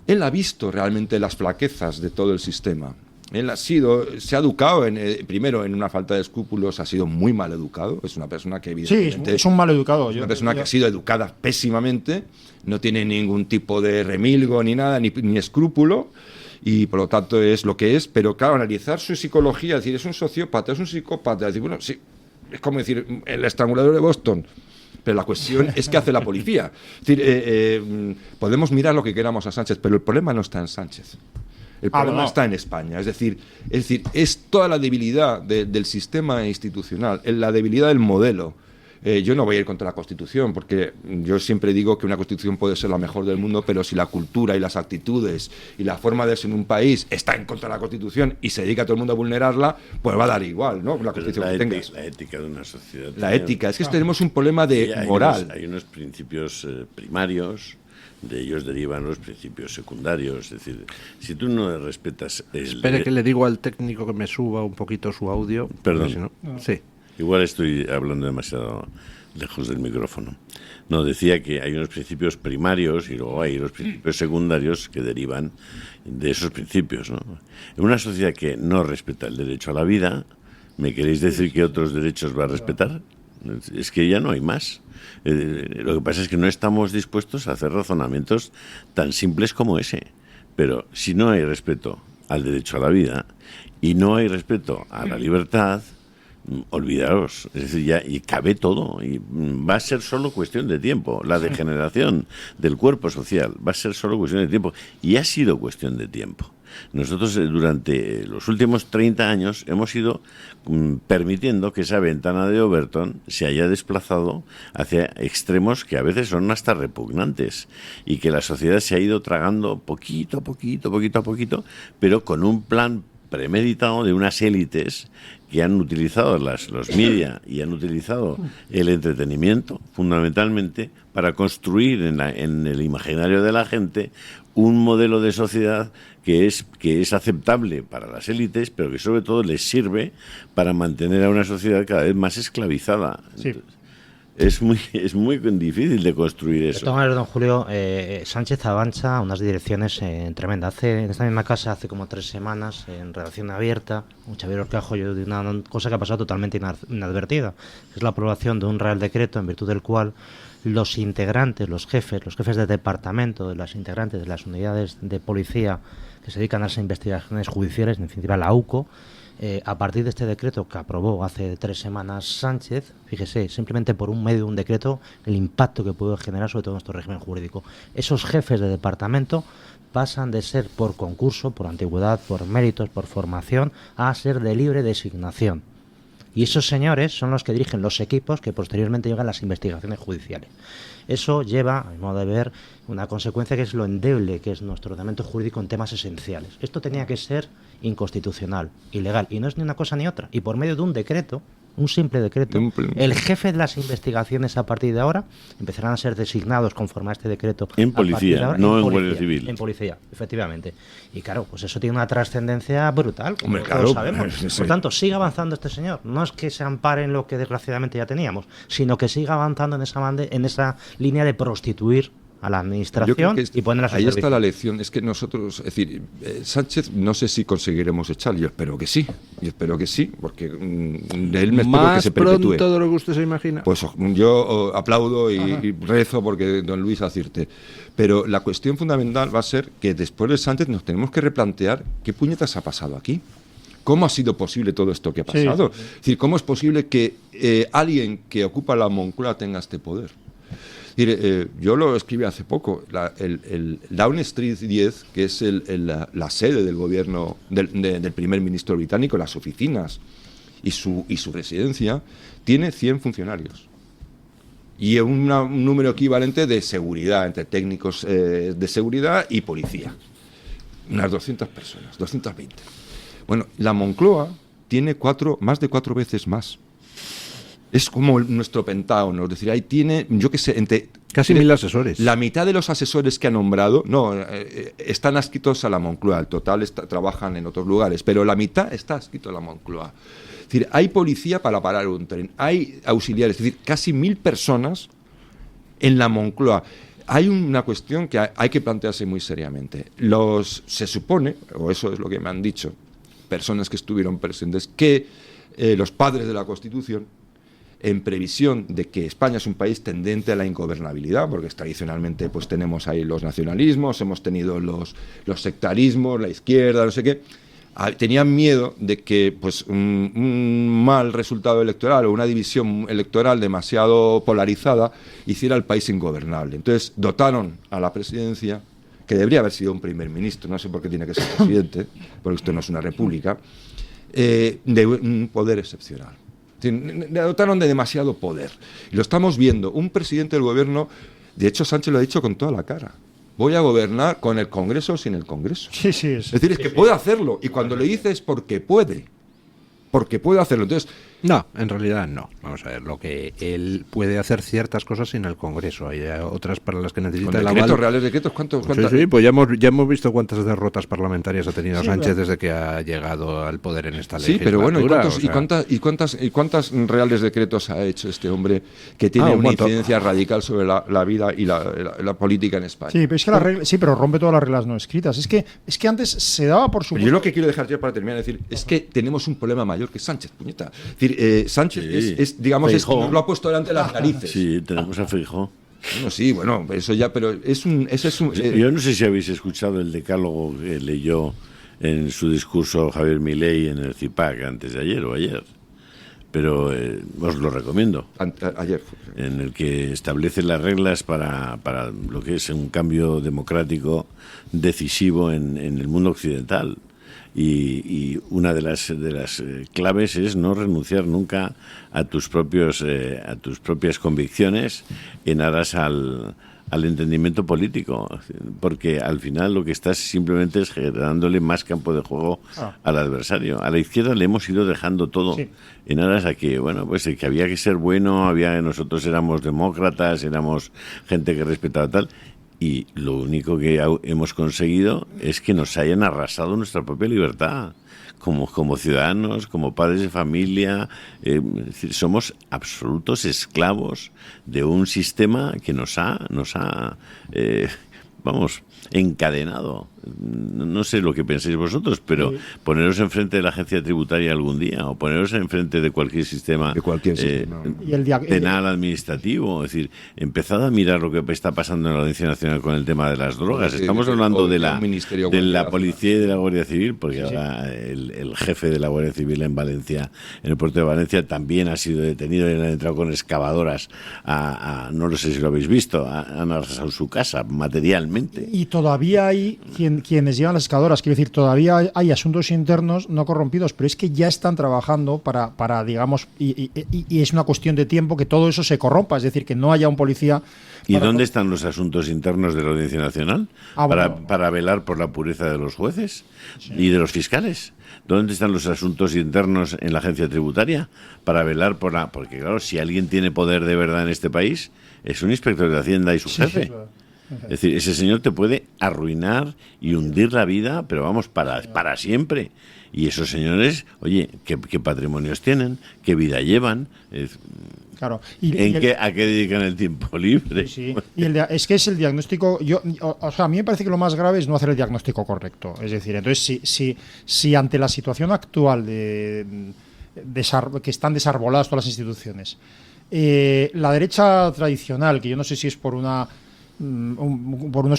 Él ha visto realmente las flaquezas de todo el sistema. Él se ha educado primero en una falta de escrúpulos, ha sido muy mal educado. Es una persona que evidentemente es un mal educado. Es una persona que ha sido educada pésimamente, no tiene ningún tipo de remilgo ni nada, ni escrúpulo, y por lo tanto es lo que es. Pero claro, analizar su psicología, decir, es un sociópata, es un psicópata, decir, bueno, sí, es como decir, el estrangulador de Boston. Pero la cuestión es qué hace la policía. Es decir, podemos mirar lo que queramos a Sánchez, pero el problema no está en Sánchez. El problema está en España. Es decir, es toda la debilidad del sistema institucional, la debilidad del modelo, Yo no voy a ir contra la Constitución, porque yo siempre digo que una Constitución puede ser la mejor del mundo, pero si la cultura y las actitudes y la forma de ser en un país está en contra de la Constitución y se dedica a todo el mundo a vulnerarla, pues va a dar igual, ¿no? La Constitución que tengas. La ética de una sociedad. La ética, es que tenemos un problema de moral. Hay unos principios primarios, de ellos derivan los principios secundarios. Es decir, si tú no respetas... Espere que le digo al técnico que me suba un poquito su audio. Perdón. Si no, sí. Igual estoy hablando demasiado lejos del micrófono. No, decía que hay unos principios primarios y luego hay los principios secundarios que derivan de esos principios, ¿no? En una sociedad que no respeta el derecho a la vida, ¿me queréis decir que otros derechos va a respetar? Es que ya no hay más. Lo que pasa es que no estamos dispuestos a hacer razonamientos tan simples como ese. Pero si no hay respeto al derecho a la vida y no hay respeto a la libertad, olvidaros, es decir, ya y cabe todo y va a ser solo cuestión de tiempo. La degeneración del cuerpo social va a ser solo cuestión de tiempo y ha sido cuestión de tiempo. Nosotros durante los últimos 30 años hemos ido permitiendo que esa ventana de Overton se haya desplazado hacia extremos que a veces son hasta repugnantes y que la sociedad se ha ido tragando poquito a poquito, pero con un plan premeditado de unas élites que han utilizado los media y han utilizado el entretenimiento fundamentalmente para construir en el imaginario de la gente un modelo de sociedad que es aceptable para las élites, pero que sobre todo les sirve para mantener a una sociedad cada vez más esclavizada. Sí. Es muy difícil de construir eso. De todas maneras, don Julio, Sánchez avanza unas direcciones tremendas. En esta misma casa, hace como 3 semanas, en redacción abierta, un Xavier Orcajo de una cosa que ha pasado totalmente inadvertida, que es la aprobación de un Real Decreto en virtud del cual los integrantes, los jefes de departamento, de las integrantes de las unidades de policía que se dedican a las investigaciones judiciales, en definitiva la AUCO, a partir de este decreto que aprobó hace 3 semanas Sánchez, fíjese, simplemente por un medio de un decreto, el impacto que puede generar sobre todo nuestro régimen jurídico. Esos jefes de departamento pasan de ser por concurso, por antigüedad, por méritos, por formación, a ser de libre designación. Y esos señores son los que dirigen los equipos que posteriormente llegan a las investigaciones judiciales. Eso lleva, a mi modo de ver, una consecuencia que es lo endeble que es nuestro ordenamiento jurídico en temas esenciales. Esto tenía que ser inconstitucional, ilegal, y no es ni una cosa ni otra. Y por medio de un decreto, un simple decreto, el jefe de las investigaciones a partir de ahora empezarán a ser designados conforme a este decreto. En policía, ahora, no en Guardia Civil. En policía, efectivamente. Y claro, pues eso tiene una trascendencia brutal, como claro, todos sabemos. sí. Por tanto, sigue avanzando este señor. No es que se ampare en lo que desgraciadamente ya teníamos, sino que siga avanzando en esa línea de prostituir a la administración y ponerla a su ahí servicio. está la lección, es que nosotros, es decir, Sánchez no sé si conseguiremos echar, yo espero que sí, porque de él me espero que se perpetúe. Más pronto de lo que usted se imagina. Pues yo aplaudo y rezo porque don Luis acierte. Pero la cuestión fundamental va a ser que después de Sánchez nos tenemos que replantear qué puñetas ha pasado aquí. ¿Cómo ha sido posible todo esto que ha pasado? Sí. Es decir, ¿cómo es posible que alguien que ocupa la Moncloa tenga este poder? Yo lo escribí hace poco, el Downing Street 10, que es la sede del gobierno del primer ministro británico, las oficinas y su residencia, tiene 100 funcionarios. Y un número equivalente de seguridad, entre técnicos de seguridad y policía. Unas 200 personas, 220. Bueno, la Moncloa tiene más de 4 veces más. Es como nuestro Pentágono, es decir, ahí tiene, yo qué sé, casi 1000 asesores. La mitad de los asesores que ha nombrado, están adscritos a la Moncloa, el total trabajan en otros lugares, pero la mitad está adscrito a la Moncloa. Es decir, hay policía para parar un tren, hay auxiliares, es decir, casi 1000 personas en la Moncloa. Hay una cuestión que hay que plantearse muy seriamente. Se supone, o eso es lo que me han dicho personas que estuvieron presentes, que los padres de la Constitución, en previsión de que España es un país tendente a la ingobernabilidad, porque tradicionalmente pues tenemos ahí los nacionalismos, hemos tenido los sectarismos, la izquierda, no sé qué, tenían miedo de que pues un mal resultado electoral o una división electoral demasiado polarizada hiciera al país ingobernable. Entonces dotaron a la presidencia, que debería haber sido un primer ministro, no sé por qué tiene que ser presidente, porque esto no es una república, de un poder excepcional. Es Le dotaron de demasiado poder. Y lo estamos viendo. Un presidente del gobierno, de hecho Sánchez lo ha dicho con toda la cara. Voy a gobernar con el Congreso o sin el Congreso. Sí. Es decir, es que puede hacerlo. Y cuando le dice es porque puede. Porque puede hacerlo. Entonces, no, en realidad no. Vamos a ver, lo que él puede hacer ciertas cosas sin el Congreso. Hay otras para las que necesita el aval. ¿Decretos, reales decretos? ¿Cuántas? Sí, pues ya hemos visto cuántas derrotas parlamentarias ha tenido Sánchez desde que ha llegado al poder en esta legislatura. Sí, pero bueno, ¿y cuántas reales decretos ha hecho este hombre que tiene una incidencia radical sobre la vida y la política en España? Sí, pero es que pero rompe todas las reglas no escritas. Es que antes se daba por supuesto. Yo lo que quiero dejar yo para terminar es decir, es que tenemos un problema mayor que Sánchez, puñeta. Es decir, Sánchez digamos, nos lo ha puesto delante de las narices. Sí, tenemos a Feijóo. Bueno, sí, bueno, eso ya, pero ese es un... Yo no sé si habéis escuchado el decálogo que leyó en su discurso Javier Milei en el CIPAC antes de ayer o ayer, pero os lo recomiendo. Ayer. En el que establece las reglas para lo que es un cambio democrático decisivo en el mundo occidental. Y una de las claves es no renunciar nunca a tus propias convicciones en aras al entendimiento político, porque al final lo que estás simplemente es generándole más campo de juego al adversario. A la izquierda le hemos ido dejando todo en aras a que, bueno, pues que había que ser bueno, nosotros éramos demócratas, éramos gente que respetaba tal. Y lo único que hemos conseguido es que nos hayan arrasado nuestra propia libertad como ciudadanos, como padres de familia. Es decir, somos absolutos esclavos de un sistema que nos ha encadenado. No sé lo que pensáis vosotros, pero poneros enfrente de la agencia tributaria algún día, o poneros enfrente de cualquier sistema, penal, administrativo. Es decir, empezad a mirar lo que está pasando en la Audiencia Nacional con el tema de las drogas. Estamos hablando de la policía y de la Guardia Civil, porque ahora el jefe de la Guardia Civil en Valencia, en el puerto de Valencia, también ha sido detenido y han entrado con excavadoras no lo sé si lo habéis visto, han arrasado su casa materialmente. Y todavía hay quienes llevan las excavadoras, quiero decir, todavía hay asuntos internos no corrompidos, pero es que ya están trabajando para digamos, y es una cuestión de tiempo que todo eso se corrompa, es decir, que no haya un policía... ¿Y dónde están los asuntos internos de la Audiencia Nacional? Para velar por la pureza de los jueces y de los fiscales. ¿Dónde están los asuntos internos en la agencia tributaria? Para velar porque claro, si alguien tiene poder de verdad en este país, es un inspector de Hacienda y su jefe. Claro. Es decir, ese señor te puede arruinar y hundir la vida, pero vamos, para siempre. Y esos señores, oye, ¿qué patrimonios tienen? ¿Qué vida llevan? Claro. ¿A qué dedican el tiempo libre? Sí. Y es que es el diagnóstico... a mí me parece que lo más grave es no hacer el diagnóstico correcto. Es decir, entonces, si ante la situación actual que están desarboladas todas las instituciones, la derecha tradicional, que yo no sé si es por unos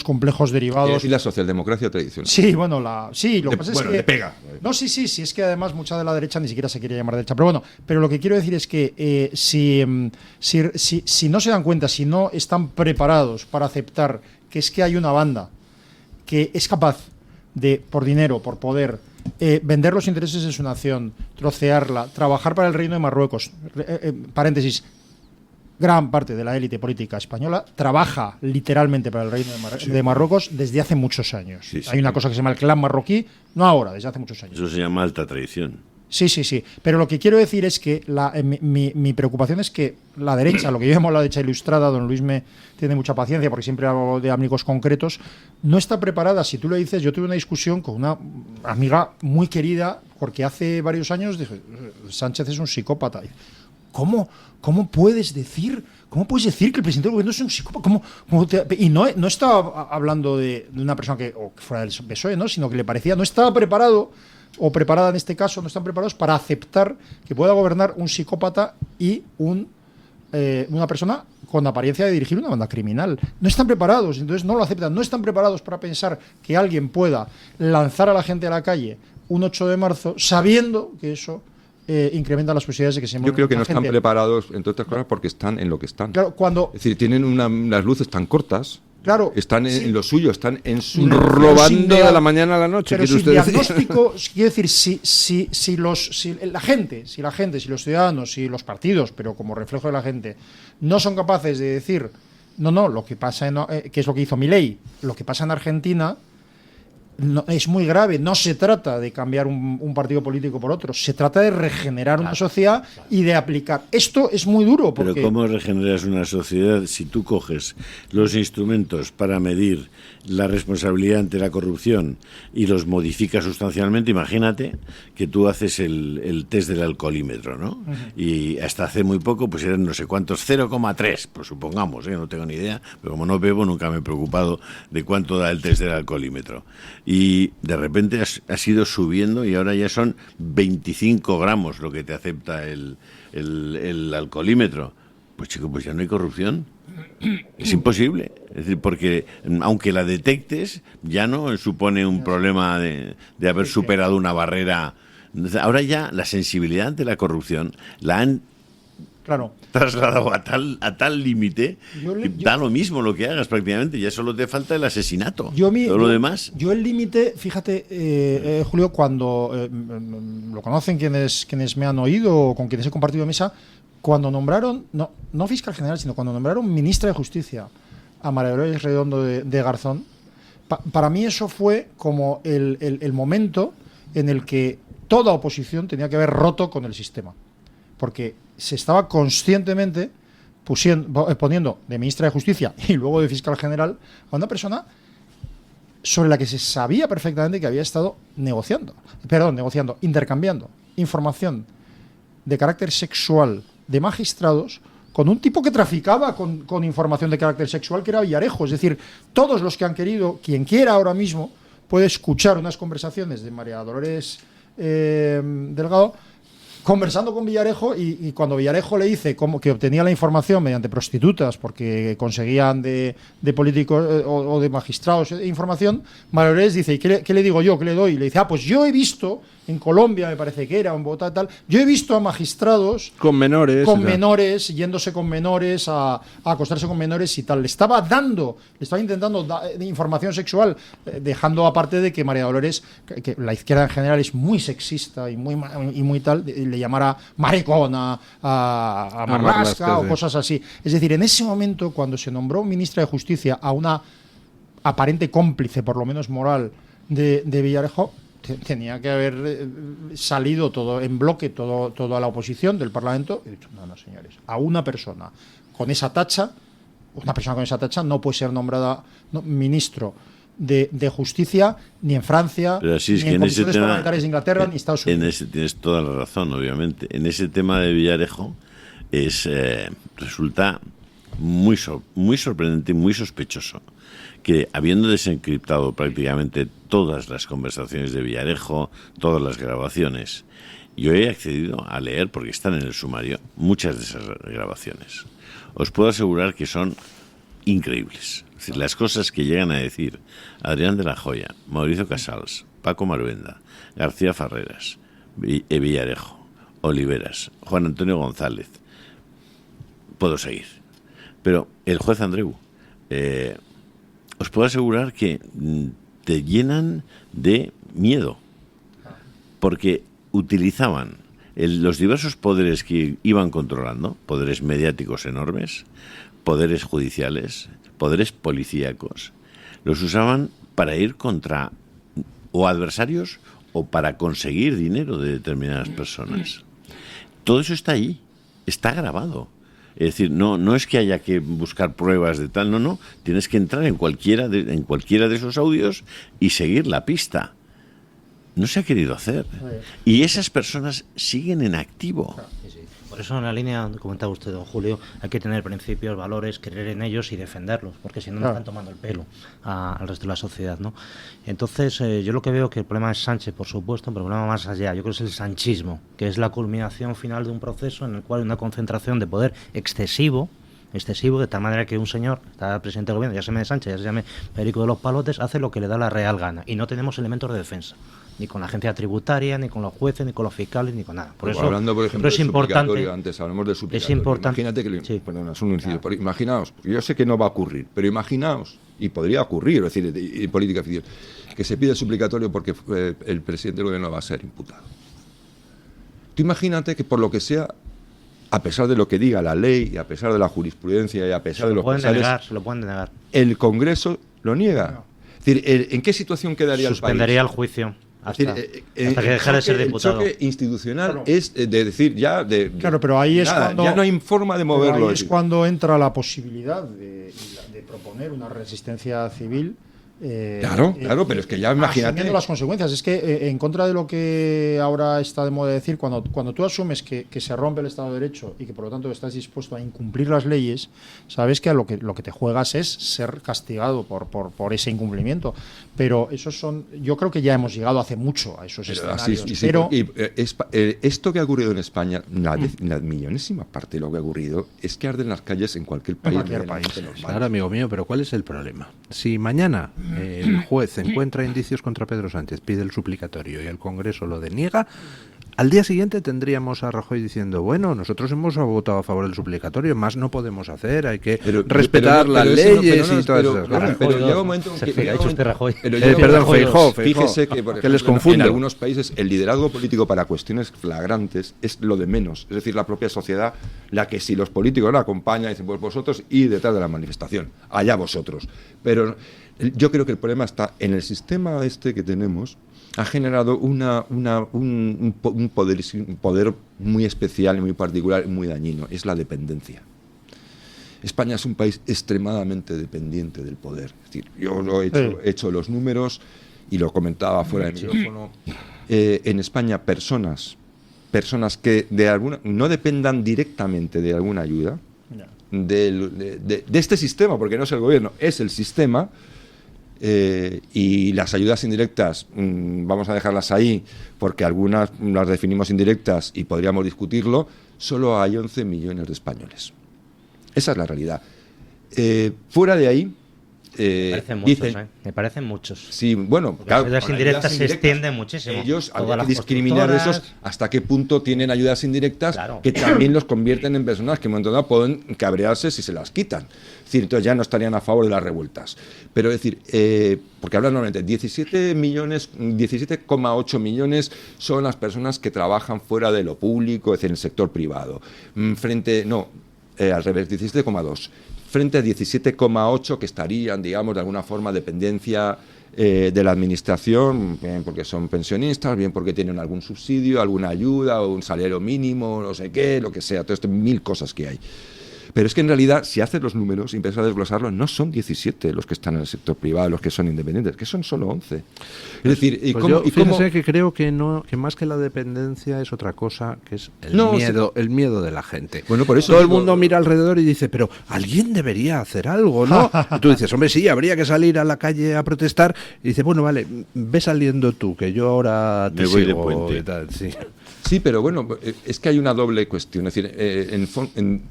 complejos derivados. Y la socialdemocracia tradicional. Sí, bueno, lo que pasa es que... le pega. No, sí, es que además mucha de la derecha ni siquiera se quiere llamar derecha. Pero bueno, lo que quiero decir es que si no se dan cuenta, si no están preparados para aceptar que es que hay una banda que es capaz de, por dinero, por poder, vender los intereses de su nación, trocearla, trabajar para el Reino de Marruecos, paréntesis, gran parte de la élite política española trabaja literalmente para el Reino de Marruecos desde hace muchos años. Hay una cosa que se llama el clan marroquí, no ahora, desde hace muchos años. Eso se llama alta traición. Sí. Pero lo que quiero decir es que mi preocupación es que la derecha, lo que yo llamo la derecha ilustrada, don Luis me tiene mucha paciencia porque siempre hablo de amigos concretos, no está preparada. Si tú lo dices, yo tuve una discusión con una amiga muy querida porque hace varios años dije, Sánchez es un psicópata. ¿Cómo puedes decir que el presidente del gobierno es un psicópata? Y no estaba hablando de una persona que fuera del PSOE, ¿no? Sino que le parecía, no estaba preparado o preparada en este caso, no están preparados para aceptar que pueda gobernar un psicópata y una persona con apariencia de dirigir una banda criminal. No están preparados, entonces no lo aceptan. No están preparados para pensar que alguien pueda lanzar a la gente a la calle un 8 de marzo sabiendo que eso incrementa las posibilidades de que se mueva. Yo creo que no están preparados, entre otras cosas, porque están en lo que están. Claro, es decir, tienen unas luces tan cortas, Claro, están en lo suyo, están en su robando de la mañana a la noche. Pero sin diagnóstico, quiero decir, si la gente, si los ciudadanos, si los partidos, pero como reflejo de la gente, no son capaces de decir, no, lo que pasa, que es lo que hizo Milei, lo que pasa en Argentina es muy grave. No se trata de cambiar un partido político por otro, se trata de regenerar una sociedad y de aplicar. Esto es muy duro. Porque... Pero ¿cómo regeneras una sociedad si tú coges los instrumentos para medir la responsabilidad ante la corrupción y los modificas sustancialmente? Imagínate que tú haces el test del alcoholímetro, ¿no? Y hasta hace muy poco pues eran no sé cuántos, 0,3, pues supongamos, no tengo ni idea, pero como no bebo nunca me he preocupado de cuánto da el test del alcoholímetro. Y de repente has ido subiendo y ahora ya son 25 gramos lo que te acepta el alcoholímetro. Pues chico, pues ya no hay corrupción. Es imposible. Es decir, porque aunque la detectes, ya no supone un problema de haber superado una barrera. Ahora ya la sensibilidad ante la corrupción la han trasladado a tal límite que da lo mismo lo que hagas prácticamente, ya solo te falta el asesinato. Todo lo demás. Yo el límite, fíjate, Julio, cuando lo conocen quienes me han oído o con quienes he compartido mesa, cuando nombraron, no fiscal general, sino cuando nombraron ministra de Justicia a María Dolores Redondo de Garzón, para mí eso fue como el momento en el que toda oposición tenía que haber roto con el sistema. Porque se estaba conscientemente poniendo de ministra de Justicia y luego de fiscal general a una persona sobre la que se sabía perfectamente que había estado intercambiando información de carácter sexual de magistrados con un tipo que traficaba con información de carácter sexual, que era Villarejo. Es decir, todos los que han querido, quien quiera ahora mismo, puede escuchar unas conversaciones de María Dolores Delgado conversando con Villarejo, y cuando Villarejo le dice que obtenía la información mediante prostitutas porque conseguían de políticos o de magistrados información, María Dolores dice, ¿y qué le digo yo? ¿Qué le doy? Y le dice, pues yo he visto en Colombia, me parece que era, en Bogotá, tal, yo he visto a magistrados con menores, yéndose con menores a acostarse con menores y tal. Le estaba intentando dar información sexual, dejando aparte de que María Dolores, que la izquierda en general es muy sexista y muy tal, le llamara maricona a Marlaska o cosas así. Es decir, en ese momento, cuando se nombró ministra de Justicia a una aparente cómplice, por lo menos moral, de Villarejo, tenía que haber salido todo en bloque, toda la oposición del Parlamento, y dicho, no, señores, a una persona con esa tacha no puede ser nombrada ministro de Justicia ni en Francia, ni en comisiones parlamentarias de Inglaterra, ni Estados Unidos. Tienes toda la razón, obviamente. En ese tema de Villarejo resulta muy sorprendente y muy sospechoso que, habiendo desencriptado prácticamente todas las conversaciones de Villarejo, todas las grabaciones, yo he accedido a leer, porque están en el sumario, muchas de esas grabaciones. Os puedo asegurar que son increíbles. Es decir, las cosas que llegan a decir Adrián de la Joya, Mauricio Casals, Paco Maruenda, García Farreras, Villarejo, Oliveras, Juan Antonio González, puedo seguir. Pero el juez Andreu, os puedo asegurar que te llenan de miedo, porque utilizaban los diversos poderes que iban controlando, poderes mediáticos enormes, poderes judiciales, poderes policíacos, los usaban para ir contra o adversarios o para conseguir dinero de determinadas personas. Todo eso está ahí, está grabado. Es decir, no es que haya que buscar pruebas de tal, no, tienes que entrar en cualquiera de esos audios y seguir la pista. No se ha querido hacer. Y esas personas siguen en activo. Por eso, en la línea que comentaba usted, don Julio, hay que tener principios, valores, creer en ellos y defenderlos, porque si no nos están tomando el pelo al resto de la sociedad, ¿no? Entonces, yo lo que veo que el problema es Sánchez, por supuesto, pero el problema más allá, yo creo que es el sanchismo, que es la culminación final de un proceso en el cual hay una concentración de poder excesivo excesivo, de tal manera que un señor, está presidente del gobierno, ya se llame Sánchez, ya se llame Perico de los Palotes, hace lo que le da la real gana, y no tenemos elementos de defensa, ni con la agencia tributaria, ni con los jueces, ni con los fiscales, ni con nada. Por eso, hablando, por ejemplo, es importante. Antes hablamos del suplicatorio. Es importante. Imagínate que, perdona, es un inciso, pero imaginaos, yo sé que no va a ocurrir, pero imaginaos, y podría ocurrir, es decir, en política ficción, que se pide el suplicatorio porque el presidente del gobierno va a ser imputado. Tú imagínate que por lo que sea, a pesar de lo que diga la ley, y a pesar de la jurisprudencia, y a pesar de los pensares, se lo pueden denegar. El Congreso lo niega. Es decir, ¿en qué situación quedaría el país? Suspendería el juicio. Hasta que dejara de ser diputado. El choque institucional es de decir ya... Claro, pero ahí es cuando... Ya no hay forma de moverlo. Ahí es cuando entra la posibilidad de proponer una resistencia civil. Claro, pero es que ya imagínate. Asumiendo las consecuencias. Es que en contra de lo que ahora está de moda decir, cuando tú asumes que se rompe el Estado de Derecho y que por lo tanto estás dispuesto a incumplir las leyes, sabes que lo que te juegas es ser castigado por ese incumplimiento. Pero yo creo que ya hemos llegado hace mucho a esos escenarios. Esto que ha ocurrido en España, la millonésima parte de lo que ha ocurrido es que arden las calles en cualquier país. Claro, amigo mío, pero ¿cuál es el problema? Si mañana el juez encuentra indicios contra Pedro Sánchez, pide el suplicatorio y el Congreso lo deniega, al día siguiente tendríamos a Rajoy diciendo, bueno, nosotros hemos votado a favor del suplicatorio, más no podemos hacer, hay que respetar las leyes y todas esas cosas. Pero llega un momento en que... Rajoy. Perdón, Feijóo. Fíjese que, por ejemplo, en algunos países el liderazgo político para cuestiones flagrantes es lo de menos. Es decir, la propia sociedad, la que si los políticos la acompañan, dicen, pues vosotros y detrás de la manifestación, allá vosotros. Pero yo creo que el problema está en el sistema que tenemos, ha generado un poder muy especial y muy particular y muy dañino, es la dependencia. España es un país extremadamente dependiente del poder. Es decir, yo he hecho los números y lo comentaba fuera del micrófono. En España, personas que no dependan directamente de alguna ayuda de este sistema, porque no es el gobierno, es el sistema. Y las ayudas indirectas vamos a dejarlas ahí porque algunas las definimos indirectas y podríamos discutirlo. Solo hay 11 millones de españoles. Esa es la realidad. Fuera de ahí me parecen muchos. Sí, bueno, porque claro, las ayudas indirectas se extienden muchísimo. Ellos habría que discriminar de esos hasta qué punto tienen ayudas indirectas, claro, que también los convierten en personas que en un momento dado pueden cabrearse si se las quitan. Es decir, entonces ya no estarían a favor de las revueltas. Pero es decir, porque hablan normalmente 17,8 millones son las personas que trabajan fuera de lo público, es decir, en el sector privado. Al revés, 17,2. Frente a 17,8 que estarían, digamos, de alguna forma dependencia de la administración, bien porque son pensionistas, bien porque tienen algún subsidio, alguna ayuda o un salario mínimo, no sé qué, lo que sea, todo esto, 1000 cosas que hay. Pero es que en realidad, si haces los números y empiezas a desglosarlos, no son 17 los que están en el sector privado, los que son independientes, que son solo 11. Es decir, fíjense que creo que más que la dependencia es otra cosa, que es el miedo de la gente. Bueno, por eso todo el mundo mira alrededor y dice, pero alguien debería hacer algo, ¿no? Y tú dices, hombre, sí, habría que salir a la calle a protestar. Y dice, bueno, vale, ve saliendo tú, que yo ahora te voy sigo, de puente. Y tal, sí. Sí, pero bueno, es que hay una doble cuestión. Es decir,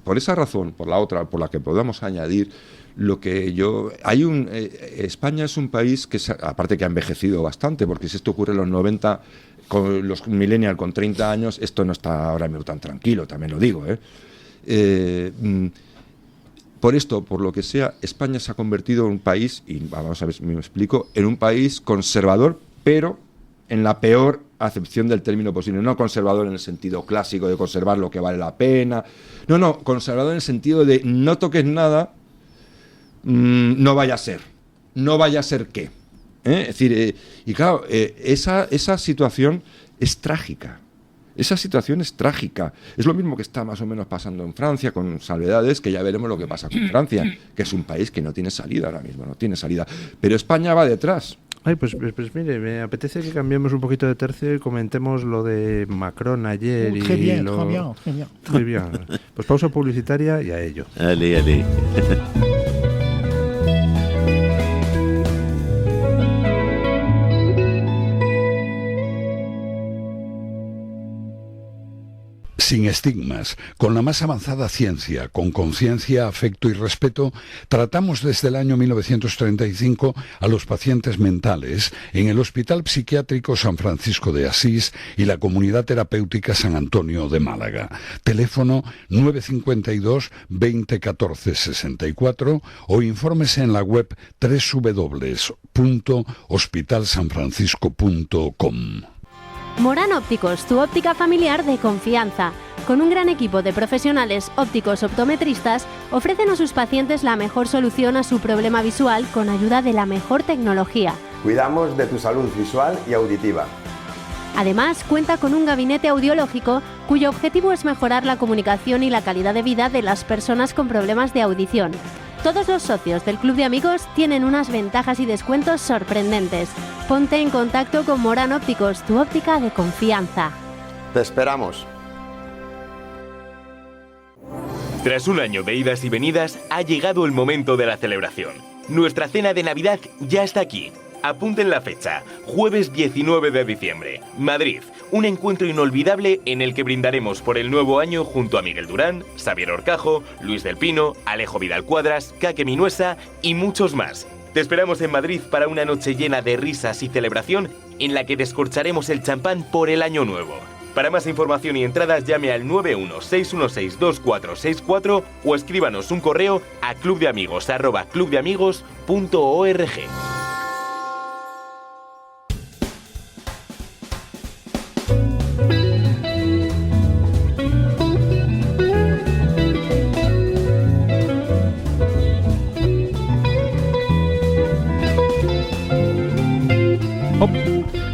por esa razón, por la otra, por la que podamos añadir, España es un país que, aparte que ha envejecido bastante, porque si esto ocurre en los 90, con los millennials con 30 años, esto no está ahora mismo tan tranquilo, también lo digo. Por esto, por lo que sea, España se ha convertido en un país, y vamos a ver si me explico, en un país conservador, pero en la peor acepción del término posible. No conservador en el sentido clásico de conservar lo que vale la pena. No, conservador en el sentido de no toques nada, no vaya a ser. No vaya a ser qué. Es decir, y claro, esa situación es trágica. Esa situación es trágica. Es lo mismo que está más o menos pasando en Francia, con salvedades, que ya veremos lo que pasa con Francia, que es un país que no tiene salida ahora mismo, no tiene salida. Pero España va detrás. Ay, pues mire, me apetece que cambiemos un poquito de tercio y comentemos lo de Macron ayer. Genial. Muy bien. Pues pausa publicitaria y a ello. Ale. sin estigmas, con la más avanzada ciencia, con conciencia, afecto y respeto, tratamos desde el año 1935 a los pacientes mentales en el Hospital Psiquiátrico San Francisco de Asís y la Comunidad Terapéutica San Antonio de Málaga. Teléfono 952 20 14 64 o infórmese en la web www.hospitalsanfrancisco.com. Morán Ópticos, tu óptica familiar de confianza. Con un gran equipo de profesionales ópticos optometristas, ofrecen a sus pacientes la mejor solución a su problema visual con ayuda de la mejor tecnología. Cuidamos de tu salud visual y auditiva. Además, cuenta con un gabinete audiológico cuyo objetivo es mejorar la comunicación y la calidad de vida de las personas con problemas de audición. Todos los socios del Club de Amigos tienen unas ventajas y descuentos sorprendentes. Ponte en contacto con Morán Ópticos, tu óptica de confianza. Te esperamos. Tras un año de idas y venidas, ha llegado el momento de la celebración. Nuestra cena de Navidad ya está aquí. Apunten la fecha, jueves 19 de diciembre, Madrid. Un encuentro inolvidable en el que brindaremos por el nuevo año junto a Miguel Durán, Xavier Horcajo, Luis del Pino, Alejo Vidal Cuadras, Kake Minuesa y muchos más. Te esperamos en Madrid para una noche llena de risas y celebración en la que descorcharemos el champán por el año nuevo. Para más información y entradas llame al 916162464 o escríbanos un correo a clubdeamigos@clubdeamigos.org.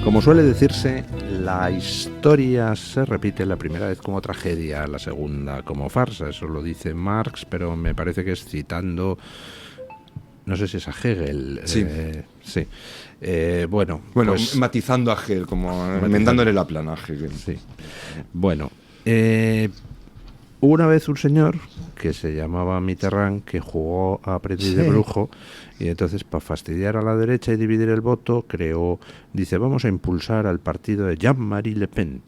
Como suele decirse, la historia se repite la primera vez como tragedia, la segunda como farsa. Eso lo dice Marx, pero me parece que es citando, no sé si es a Hegel. Sí. Sí. Bueno, pues, matizando a Hegel, como enmendándole la plana a Hegel. Sí. Bueno, hubo una vez un señor que se llamaba Mitterrand que jugó a aprendiz de brujo, y entonces, para fastidiar a la derecha y dividir el voto, dice, vamos a impulsar al partido de Jean-Marie Le Pen,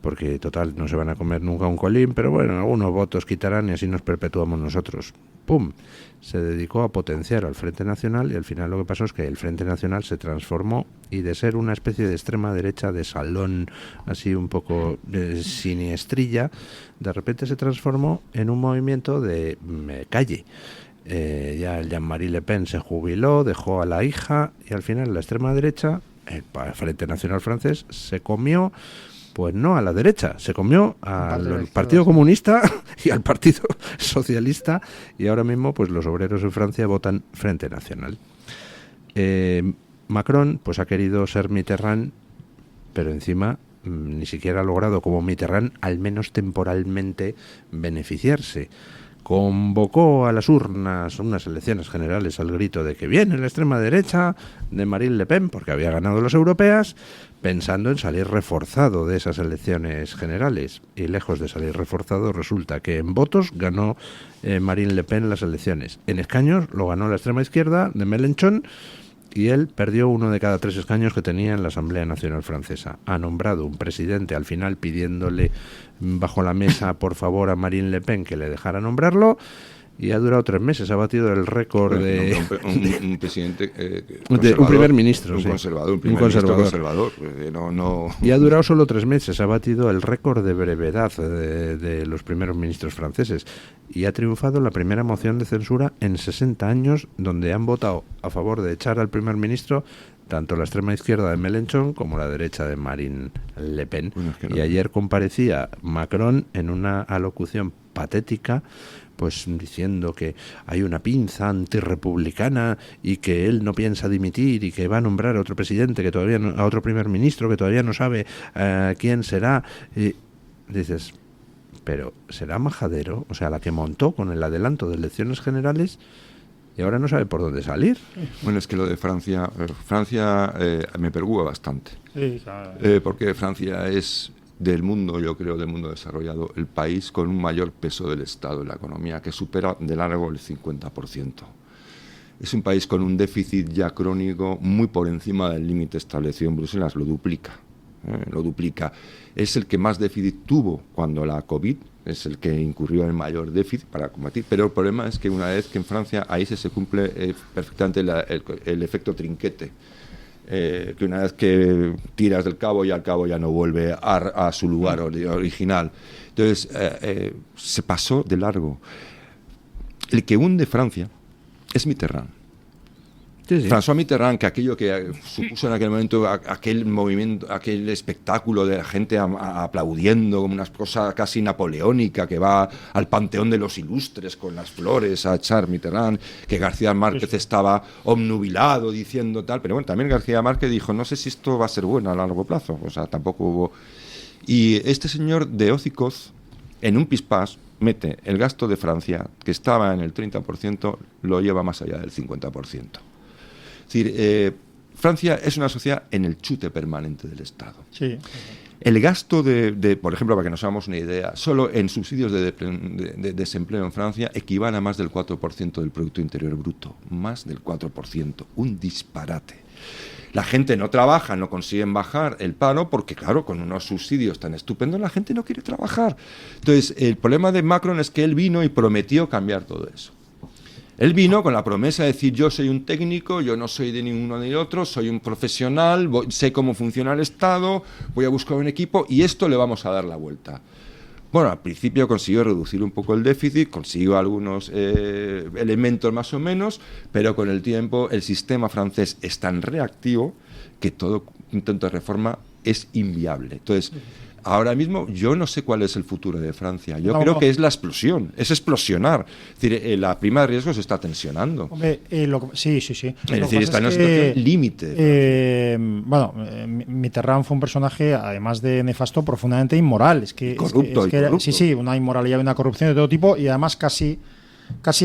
porque total no se van a comer nunca un colín, pero bueno, algunos votos quitarán y así nos perpetuamos nosotros. ¡Pum! Se dedicó a potenciar al Frente Nacional, y al final lo que pasó es que el Frente Nacional se transformó, y de ser una especie de extrema derecha de salón, así un poco siniestrilla, de repente se transformó en un movimiento de calle. Ya el Jean-Marie Le Pen se jubiló, dejó a la hija, y al final la extrema derecha, el Frente Nacional francés, se comió, pues no a la derecha, se comió al Partido Comunista y al Partido Socialista, y ahora mismo pues los obreros en Francia votan Frente Nacional. Macron pues ha querido ser Mitterrand, pero encima ni siquiera ha logrado, como Mitterrand, al menos temporalmente beneficiarse. Convocó a las urnas unas elecciones generales al grito de que viene la extrema derecha de Marine Le Pen, porque había ganado las europeas, pensando en salir reforzado de esas elecciones generales. Y lejos de salir reforzado, resulta que en votos ganó Marine Le Pen las elecciones. En escaños lo ganó la extrema izquierda de Mélenchon, y él perdió 1 de cada 3 escaños que tenía en la Asamblea Nacional Francesa. Ha nombrado un presidente al final pidiéndole bajo la mesa por favor a Marine Le Pen que le dejara nombrarlo, y ha durado 3 meses. Ha batido el récord de un presidente un primer ministro, un sí. Conservador, un primer ministro conservador. Y ha durado solo 3 meses. Ha batido el récord de brevedad de los primeros ministros franceses, y ha triunfado la primera moción de censura en 60 años, donde han votado a favor de echar al primer ministro tanto la extrema izquierda de Mélenchon como la derecha de Marine Le Pen. Bueno, es que no. Y ayer comparecía Macron en una alocución patética, pues diciendo que hay una pinza antirrepublicana y que él no piensa dimitir y que va a nombrar a otro presidente que todavía no, a otro primer ministro que todavía no sabe quién será. Y dices, pero ¿será Majadero? O sea, la que montó con el adelanto de elecciones generales, y ahora no sabe por dónde salir. Bueno, es que lo de Francia me preocupa bastante. Sí, claro. Porque Francia es, del mundo, yo creo, del mundo desarrollado, el país con un mayor peso del Estado en la economía, que supera de largo el 50%. Es un país con un déficit ya crónico muy por encima del límite establecido en Bruselas, lo duplica. lo duplica. Es el que más déficit tuvo cuando la COVID, es el que incurrió en mayor déficit para combatir, pero el problema es que una vez que en Francia ahí se cumple perfectamente el efecto trinquete, que una vez que tiras del cabo y al cabo ya no vuelve a su lugar original. Entonces se pasó de largo. El que hunde Francia es Mitterrand. Sí. François Mitterrand, que aquello que supuso en aquel momento aquel movimiento, aquel espectáculo de la gente aplaudiendo como una cosa casi napoleónica, que va al Panteón de los Ilustres con las flores a echar Mitterrand, que García Márquez estaba obnubilado diciendo tal, pero bueno, también García Márquez dijo, no sé si esto va a ser bueno a largo plazo, o sea, tampoco hubo... Y este señor de hocicos, en un pispás, mete el gasto de Francia, que estaba en el 30%, lo lleva más allá del 50%. Es decir, Francia es una sociedad en el chute permanente del Estado. Sí. El gasto por ejemplo, para que nos hagamos una idea, solo en subsidios de desempleo en Francia equivale a más del 4% del Producto Interior Bruto. Más del 4%. Un disparate. La gente no trabaja, no consiguen bajar el paro porque, claro, con unos subsidios tan estupendos la gente no quiere trabajar. Entonces, el problema de Macron es que él vino y prometió cambiar todo eso. Él vino con la promesa de decir, yo soy un técnico, yo no soy de ninguno ni otro, soy un profesional, sé cómo funciona el Estado, voy a buscar un equipo y esto le vamos a dar la vuelta. Bueno, al principio consiguió reducir un poco el déficit, consiguió algunos elementos más o menos, pero con el tiempo el sistema francés es tan reactivo que todo intento de reforma es inviable. Entonces, ahora mismo yo no sé cuál es el futuro de Francia. Yo creo que es la explosión, es explosionar. Es decir, la prima de riesgo se está tensionando. Hombre, sí. Es decir, está en una situación límite. Bueno, Mitterrand fue un personaje, además de nefasto, profundamente inmoral. Corrupto. Sí, una inmoralidad y una corrupción de todo tipo, y además casi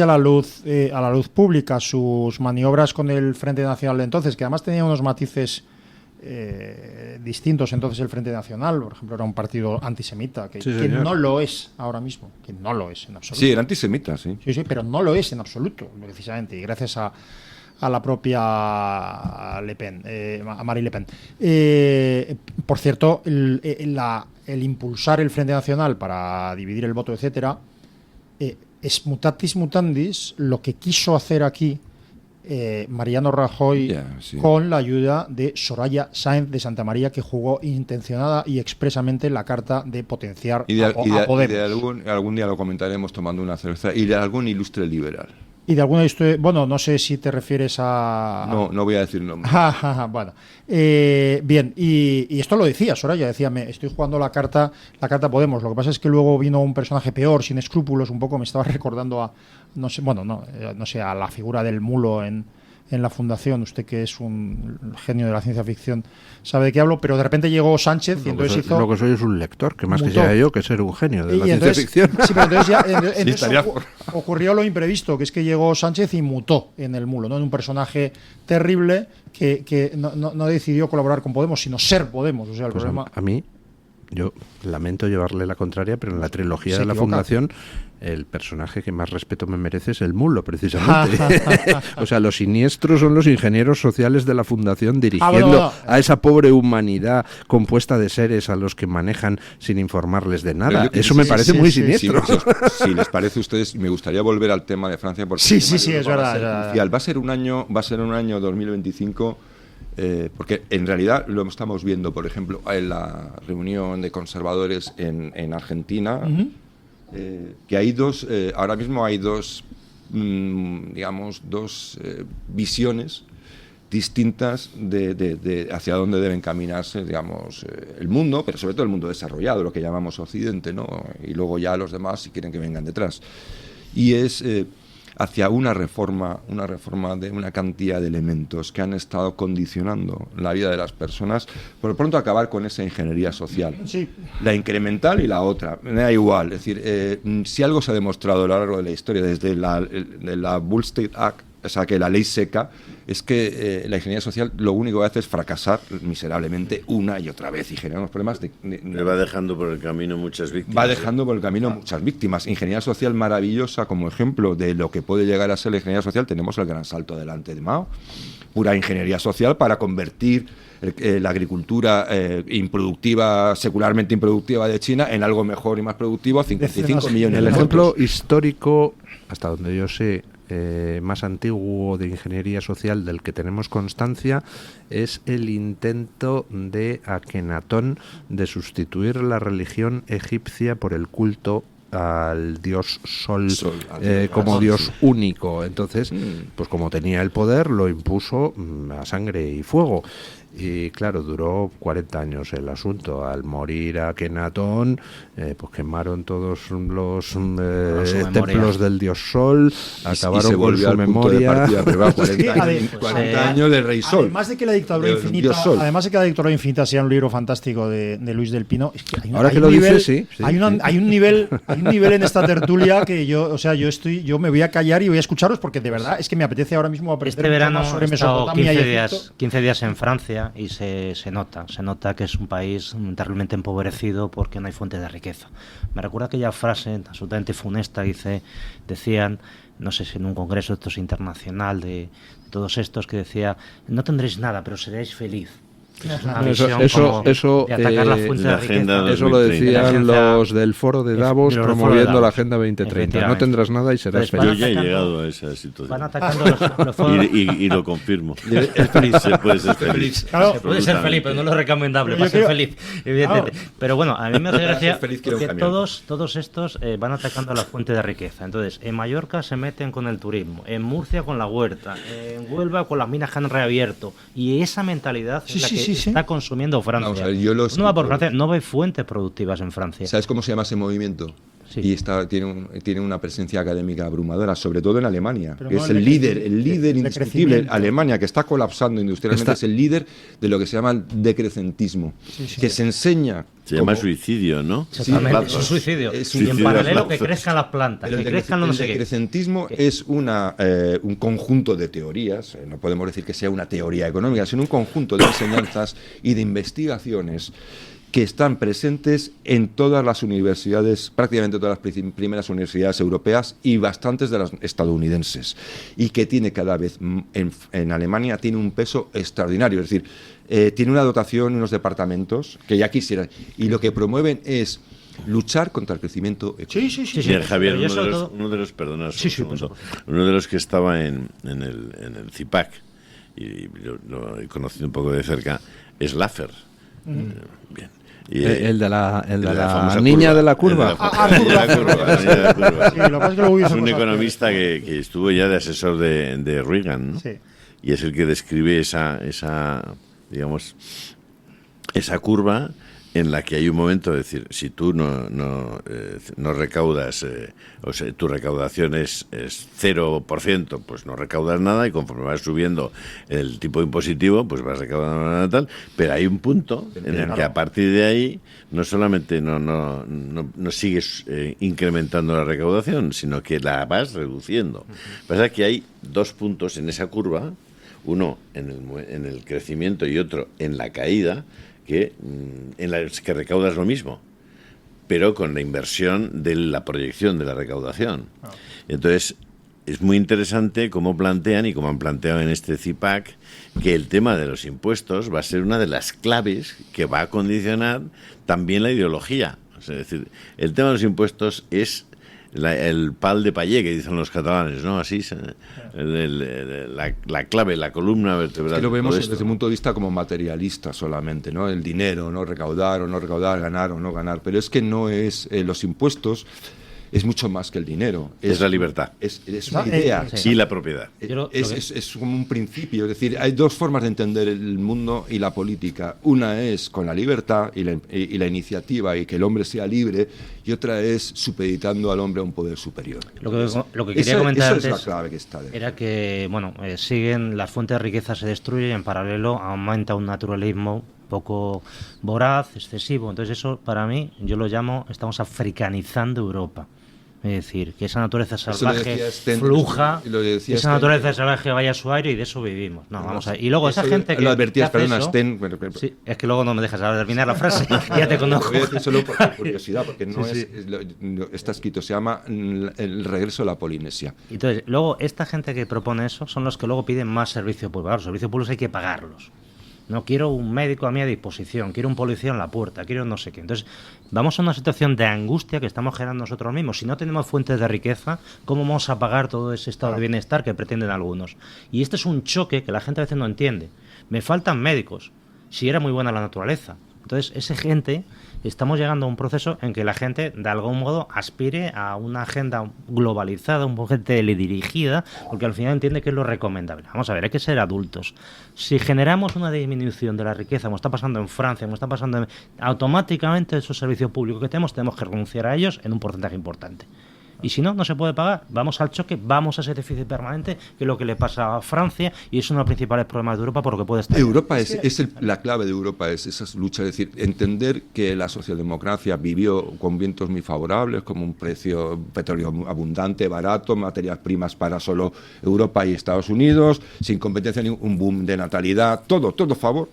a la luz pública. Sus maniobras con el Frente Nacional de entonces, que además tenía unos matices distintos. Entonces el Frente Nacional, por ejemplo, era un partido antisemita, que no lo es ahora mismo, que no lo es en absoluto. Sí, era antisemita, sí. Sí, pero no lo es en absoluto, precisamente, y gracias a la propia Le Pen, a Marine Le Pen. Por cierto, el impulsar el Frente Nacional para dividir el voto, etcétera, es mutatis mutandis lo que quiso hacer aquí Mariano Rajoy con la ayuda de Soraya Sáenz de Santamaría, que jugó intencionada y expresamente la carta de potenciar a Podemos. Y de algún día lo comentaremos tomando una cerveza, y de algún ilustre liberal. Y de alguna historia, bueno, no sé si te refieres a... No voy a decir nombre. Bueno, bien, y esto lo decía Soraya, decía, estoy jugando la carta Podemos. Lo que pasa es que luego vino un personaje peor, sin escrúpulos, un poco me estaba recordando a, no sé, a la figura del mulo en la Fundación. Usted, que es un genio de la ciencia ficción, sabe de qué hablo, pero de repente llegó Sánchez y entonces hizo... Lo que soy es un lector, que más que sea yo, que ser un genio de la ciencia ficción. Sí, pero entonces ocurrió lo imprevisto, que es que llegó Sánchez y mutó en el mulo, ¿no? En un personaje terrible que no decidió colaborar con Podemos, sino ser Podemos. O sea, el problema... A mí, yo lamento llevarle la contraria, pero en la trilogía de la Fundación, el personaje que más respeto me merece es el mulo, precisamente. O sea, los siniestros son los ingenieros sociales de la Fundación dirigiendo a esa pobre humanidad compuesta de seres a los que manejan sin informarles de nada. Eso me parece muy siniestro. Si les parece a ustedes, me gustaría volver al tema de Francia, porque es verdad. Va a ser un año 2025. Porque en realidad lo estamos viendo, por ejemplo, en la reunión de conservadores en Argentina, que hay ahora mismo hay dos visiones distintas de hacia dónde debe encaminarse, el mundo, pero sobre todo el mundo desarrollado, lo que llamamos Occidente, ¿no? Y luego ya los demás, si quieren, que vengan detrás. Y es hacia una reforma de una cantidad de elementos que han estado condicionando la vida de las personas, por lo pronto acabar con esa ingeniería social, la incremental y la otra, me da igual. Es decir, si algo se ha demostrado a lo largo de la historia, desde la Volstead Act, o sea, que la ley seca, es que la ingeniería social lo único que hace es fracasar miserablemente una y otra vez y generar unos problemas Le va dejando por el camino muchas víctimas. Ingeniería social maravillosa, como ejemplo de lo que puede llegar a ser la ingeniería social, tenemos el gran salto adelante de Mao. Pura ingeniería social para convertir la agricultura improductiva, secularmente improductiva de China, en algo mejor y más productivo a 55 millones El de ejemplo muertos. histórico, hasta donde yo sé, más antiguo de ingeniería social del que tenemos constancia es el intento de Akenatón de sustituir la religión egipcia por el culto al dios Sol, como dios único. Entonces, pues como tenía el poder, lo impuso a sangre y fuego. Y claro, duró 40 años el asunto. Al morir Akenatón, pues quemaron todos los templos del dios Sol, acabaron con su memoria. 40 años del rey Sol. Además de que la dictadura infinita sea un libro fantástico de Luis del Pino, es que ahora que lo dices, sí. Hay un nivel en esta tertulia que yo me voy a callar y voy a escucharos, porque de verdad es que me apetece ahora mismo aprender este verano más sobre he estado Mesopotamia y Egipto. 15 días en Francia y se nota que es un país terriblemente empobrecido porque no hay fuente de riqueza. Me recuerda aquella frase absolutamente funesta que decían, no sé si en un congreso esto es internacional de todos estos, que decía: no tendréis nada, pero seréis feliz. Eso de atacar la fuente de riqueza. Eso lo decían los del foro de Davos promoviendo la Agenda 2030. No tendrás nada y serás feliz. Yo ya he llegado a esa situación. Van atacando los fondos. Y lo confirmo. Se puede ser feliz. Claro, se puede ser feliz, pero no es lo recomendable para ser feliz, evidentemente. Claro. Pero bueno, a mí me hace gracia que todos estos van atacando la fuente de riqueza. Entonces, en Mallorca se meten con el turismo, en Murcia con la huerta, en Huelva con las minas que han reabierto. Y esa mentalidad es la que está consumiendo Francia. Vamos a ver, no va por Francia, no ve fuentes productivas en Francia. ¿Sabes cómo se llama ese movimiento? Sí. Y tiene una presencia académica abrumadora, sobre todo en Alemania, que es el líder indiscutible. Alemania, que está colapsando industrialmente, es el líder de lo que se llama el decrecentismo, que se enseña. Se llama suicidio, ¿no? Exactamente, es un suicidio. Y en paralelo que crezcan las plantas, que crezcan no sé qué. El decrecentismo es un conjunto de teorías, no podemos decir que sea una teoría económica, sino un conjunto de enseñanzas y de investigaciones que están presentes en todas las universidades, prácticamente todas las primeras universidades europeas y bastantes de las estadounidenses, y que tiene cada vez, en Alemania, tiene un peso extraordinario, es decir, tiene una dotación, unos departamentos que ya quisieran, y lo que promueven es luchar contra el crecimiento económico. Sí, Javier, uno de los que estaba en el CIPAC, y lo he conocido un poco de cerca, es Laffer. Bien. El de la niña de la curva. Es un economista que estuvo ya de asesor de Reagan, ¿no? Sí. Y es el que describe esa curva en la que hay un momento de decir, si tú no recaudas, o sea, tu recaudación es 0%, pues no recaudas nada, y conforme vas subiendo el tipo impositivo, pues vas recaudando nada tal, pero hay un punto en el que a partir de ahí no solamente no sigues incrementando la recaudación, sino que la vas reduciendo. Pasa que hay dos puntos en esa curva, uno en el crecimiento y otro en la caída, en las que recaudas lo mismo, pero con la inversión de la proyección de la recaudación. Entonces, es muy interesante cómo plantean, y cómo han planteado en este CIPAC, que el tema de los impuestos va a ser una de las claves que va a condicionar también la ideología. Es decir, el tema de los impuestos es el pal de paller, que dicen los catalanes, ¿no? Así, la clave, la columna vertebral. Es que lo vemos desde un punto de vista como materialista solamente, ¿no? El dinero, ¿no? Recaudar o no recaudar, ganar o no ganar. Pero es que no es los impuestos. Es mucho más que el dinero. Es la libertad. Es una idea. Y la propiedad. Es como un principio. Es decir, hay dos formas de entender el mundo y la política. Una es con la libertad y la iniciativa, y que el hombre sea libre, y otra es supeditando al hombre a un poder superior. Lo que quería comentar antes es la clave que está era que, siguen, las fuentes de riqueza se destruyen, y en paralelo aumenta un naturalismo poco voraz, excesivo. Entonces eso, para mí, yo lo llamo, estamos africanizando Europa. Es decir, que esa naturaleza salvaje fluja, esa naturaleza salvaje vaya a su aire, y de eso vivimos. Y luego esa gente que lo advertías, perdona, sí, es que luego no me dejas terminar la frase. Ya te conozco. Lo voy a decir solo por curiosidad, porque está escrito, se llama El regreso a la Polinesia. Entonces, luego esta gente que propone eso son los que luego piden más servicio público. Claro, los servicios públicos hay que pagarlos. No quiero un médico a mi disposición, quiero un policía en la puerta, quiero no sé qué. Entonces, vamos a una situación de angustia que estamos generando nosotros mismos. Si no tenemos fuentes de riqueza, ¿cómo vamos a pagar todo ese estado de bienestar que pretenden algunos? Y este es un choque que la gente a veces no entiende. Me faltan médicos, si era muy buena la naturaleza. Entonces, esa gente, estamos llegando a un proceso en que la gente, de algún modo, aspire a una agenda globalizada, un poco teledirigida, porque al final entiende que es lo recomendable. Vamos a ver, hay que ser adultos. Si generamos una disminución de la riqueza, como está pasando en Francia, como está pasando automáticamente esos servicios públicos que tenemos que renunciar a ellos en un porcentaje importante. Y si no, no se puede pagar. Vamos al choque, vamos a ese déficit permanente, que es lo que le pasa a Francia, y es uno de los principales problemas de Europa por lo que puede estar. Europa la clave de Europa es esa lucha, es decir, entender que la socialdemocracia vivió con vientos muy favorables, como un petróleo abundante, barato, materias primas para solo Europa y Estados Unidos, sin competencia, un boom de natalidad, todo a favor.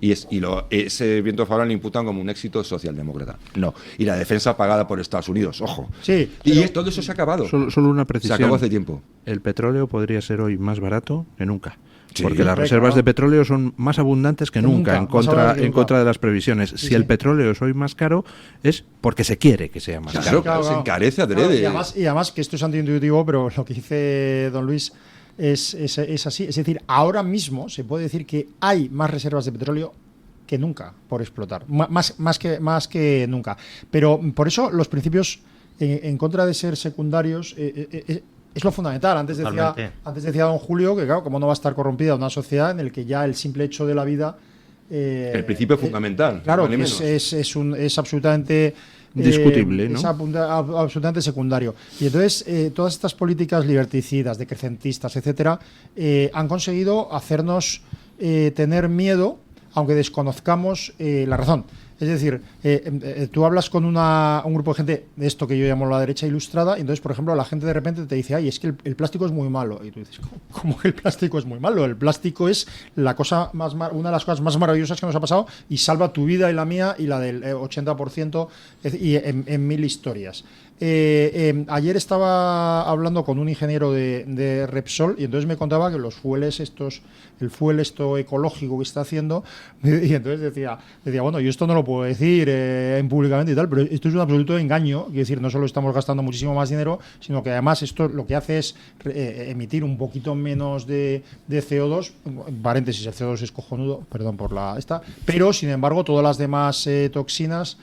Ese viento favorable le imputan como un éxito socialdemócrata. No. Y la defensa pagada por Estados Unidos, ojo. Sí. Y todo eso se ha acabado. Solo una precisión. Se acabó hace tiempo. El petróleo podría ser hoy más barato que nunca. Sí, porque las reservas de petróleo son más abundantes que nunca, en contra de las previsiones. Sí, si el petróleo es hoy más caro, es porque se quiere que sea más caro. Claro, se encarece adrede. Y además, que esto es antiintuitivo, pero lo que dice don Luis es así. Es decir, ahora mismo se puede decir que hay más reservas de petróleo que nunca por explotar, más que nunca. Pero por eso los principios en contra de ser secundarios es lo fundamental. Antes decía don Julio que, claro, como no va a estar corrompida una sociedad en la que ya el simple hecho de la vida... el principio es fundamental. Claro, que es absolutamente... discutible, ¿no? Es absolutamente secundario. Y entonces todas estas políticas liberticidas, decrecentistas, etcétera, han conseguido hacernos tener miedo, aunque desconozcamos la razón. Es decir, tú hablas con un grupo de gente de esto que yo llamo la derecha ilustrada, y entonces, por ejemplo, la gente de repente te dice, ay, es que el plástico es muy malo. Y tú dices, ¿cómo que el plástico es muy malo? El plástico es una de las cosas más maravillosas que nos ha pasado y salva tu vida y la mía y la del 80% y en mil historias. Ayer estaba hablando con un ingeniero de Repsol y entonces me contaba que los fueles el fuel ecológico que está haciendo, y entonces decía, bueno, yo esto no lo puedo decir públicamente y tal, pero esto es un absoluto engaño. Quiero decir, no solo estamos gastando muchísimo más dinero, sino que además esto lo que hace es emitir un poquito menos de CO2, en paréntesis, el CO2 es cojonudo, perdón por pero sin embargo todas las demás toxinas,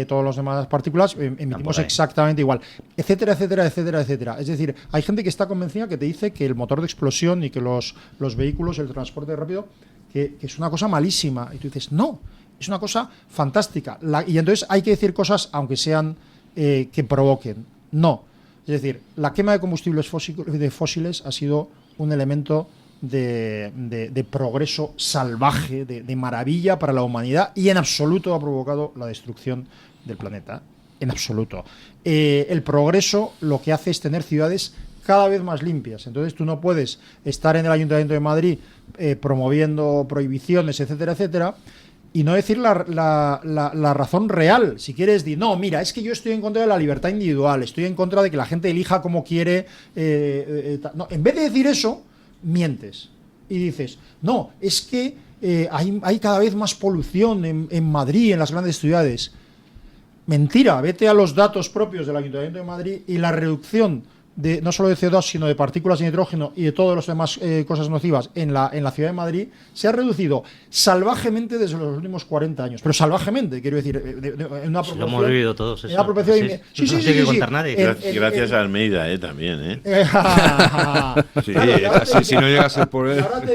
todas las demás partículas emitimos exactamente igual, etcétera, etcétera, etcétera, etcétera. Es decir, hay gente que está convencida que te dice que el motor de explosión y que los vehículos, el transporte rápido, que es una cosa malísima. Y tú dices, no, es una cosa fantástica. Y entonces hay que decir cosas, aunque sean que provoquen. No. Es decir, la quema de combustibles fósiles ha sido un elemento de progreso salvaje, de maravilla para la humanidad, y en absoluto ha provocado la destrucción del planeta. En absoluto. El progreso lo que hace es tener ciudades cada vez más limpias. Entonces tú no puedes estar en el Ayuntamiento de Madrid promoviendo prohibiciones, etcétera, etcétera, y no decir la razón real. Si quieres, no, mira, es que yo estoy en contra de la libertad individual, estoy en contra de que la gente elija como quiere. No, en vez de decir eso, mientes y dices, no, es que hay cada vez más polución en Madrid, en las grandes ciudades. Mentira, vete a los datos propios del Ayuntamiento de Madrid y la reducción no solo de CO2, sino de partículas de nitrógeno y de todas las demás cosas nocivas en la ciudad de Madrid se ha reducido salvajemente desde los últimos 40 años. Pero salvajemente, quiero decir, en una proporción... Lo hemos vivido todos. En una proporción... Sí, no tiene que contar nadie. Gracias a Almeida, también, Sí, si no llegas al poder... Y ahora te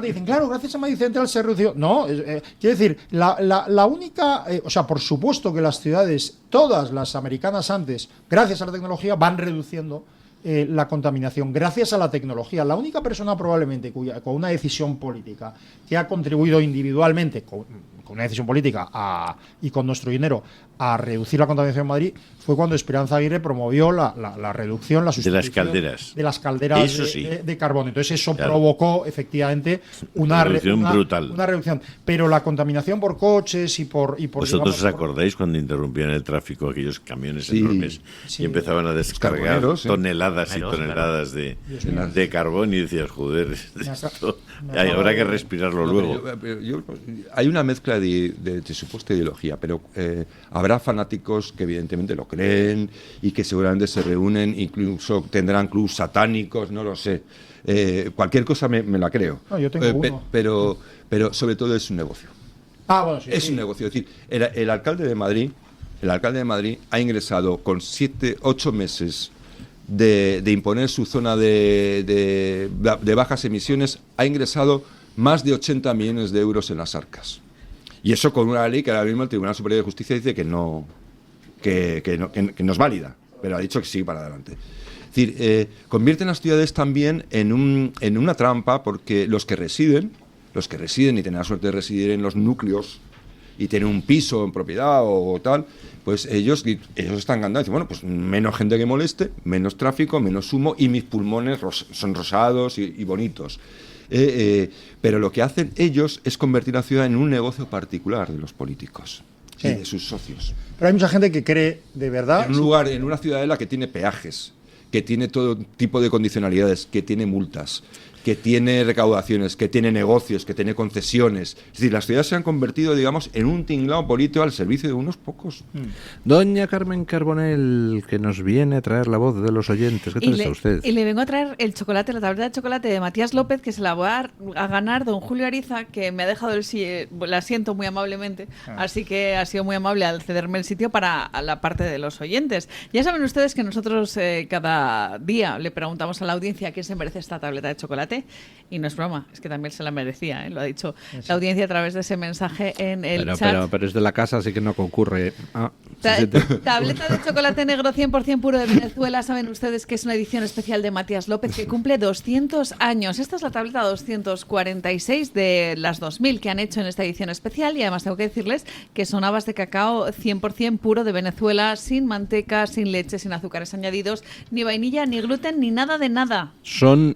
dicen, claro, gracias a Madrid Central se redució... No, quiero decir, la única... o sea, por supuesto que las ciudades, todas las americanas antes, gracias a la tecnología, van reduciendo la contaminación gracias a la tecnología. La única persona probablemente con una decisión política que ha contribuido individualmente con con una decisión política y con nuestro dinero a reducir la contaminación en Madrid, fue cuando Esperanza Aguirre promovió la reducción, la sustitución de las calderas eso sí. de carbono. Entonces eso provocó efectivamente una reducción brutal. Una reducción. Pero la contaminación por coches y por ¿Vosotros os acordáis cuando interrumpían el tráfico aquellos camiones enormes y empezaban a descargar toneladas y toneladas de carbón y decías, joder, esto habrá que respirarlo luego? Hay una mezcla de supuesta ideología, pero habrá fanáticos que evidentemente lo creen y que seguramente se reúnen, incluso tendrán clubs satánicos, no lo sé. Cualquier cosa me la creo. No, yo tengo uno. Pero sobre todo es un negocio. Bueno, sí, es un negocio. Es decir, el alcalde de Madrid ha ingresado con 7-8 meses de imponer su zona de bajas emisiones, ha ingresado más de 80 millones de euros en las arcas. Y eso con una ley que ahora mismo el Tribunal Superior de Justicia dice que no es válida, pero ha dicho que sigue para adelante. Es decir, convierten las ciudades también en una trampa, porque los que residen y tienen la suerte de residir en los núcleos y tienen un piso en propiedad o tal, pues ellos están ganando. Dicen, bueno, pues menos gente que moleste, menos tráfico, menos humo y mis pulmones son rosados y bonitos. Pero lo que hacen ellos es convertir la ciudad en un negocio particular de los políticos y de sus socios. Pero hay mucha gente que cree de verdad... En una ciudadela que tiene peajes, que tiene todo tipo de condicionalidades, que tiene multas, que tiene recaudaciones, que tiene negocios, que tiene concesiones. Es decir, las ciudades se han convertido, digamos, en un tinglado político al servicio de unos pocos. Doña Carmen Carbonell, que nos viene a traer la voz de los oyentes. ¿Qué tal está usted? Y le vengo a traer el chocolate, la tableta de chocolate de Matías López, que se la va a ganar don Julio Ariza, que me ha dejado el asiento muy amablemente. Así que ha sido muy amable al cederme el sitio para la parte de los oyentes. Ya saben ustedes que nosotros cada día le preguntamos a la audiencia quién se merece esta tableta de chocolate. Y no es broma, es que también se la merecía, lo ha dicho la audiencia a través de ese mensaje en el chat. Pero es de la casa, así que no concurre. Tableta de chocolate negro 100% puro de Venezuela. Saben ustedes que es una edición especial de Matías López que cumple 200 años. Esta es la tableta 246 de las 2000 que han hecho en esta edición especial, y además tengo que decirles que son habas de cacao 100% puro de Venezuela, sin manteca, sin leche, sin azúcares añadidos, ni vainilla, ni gluten, ni nada de nada. Son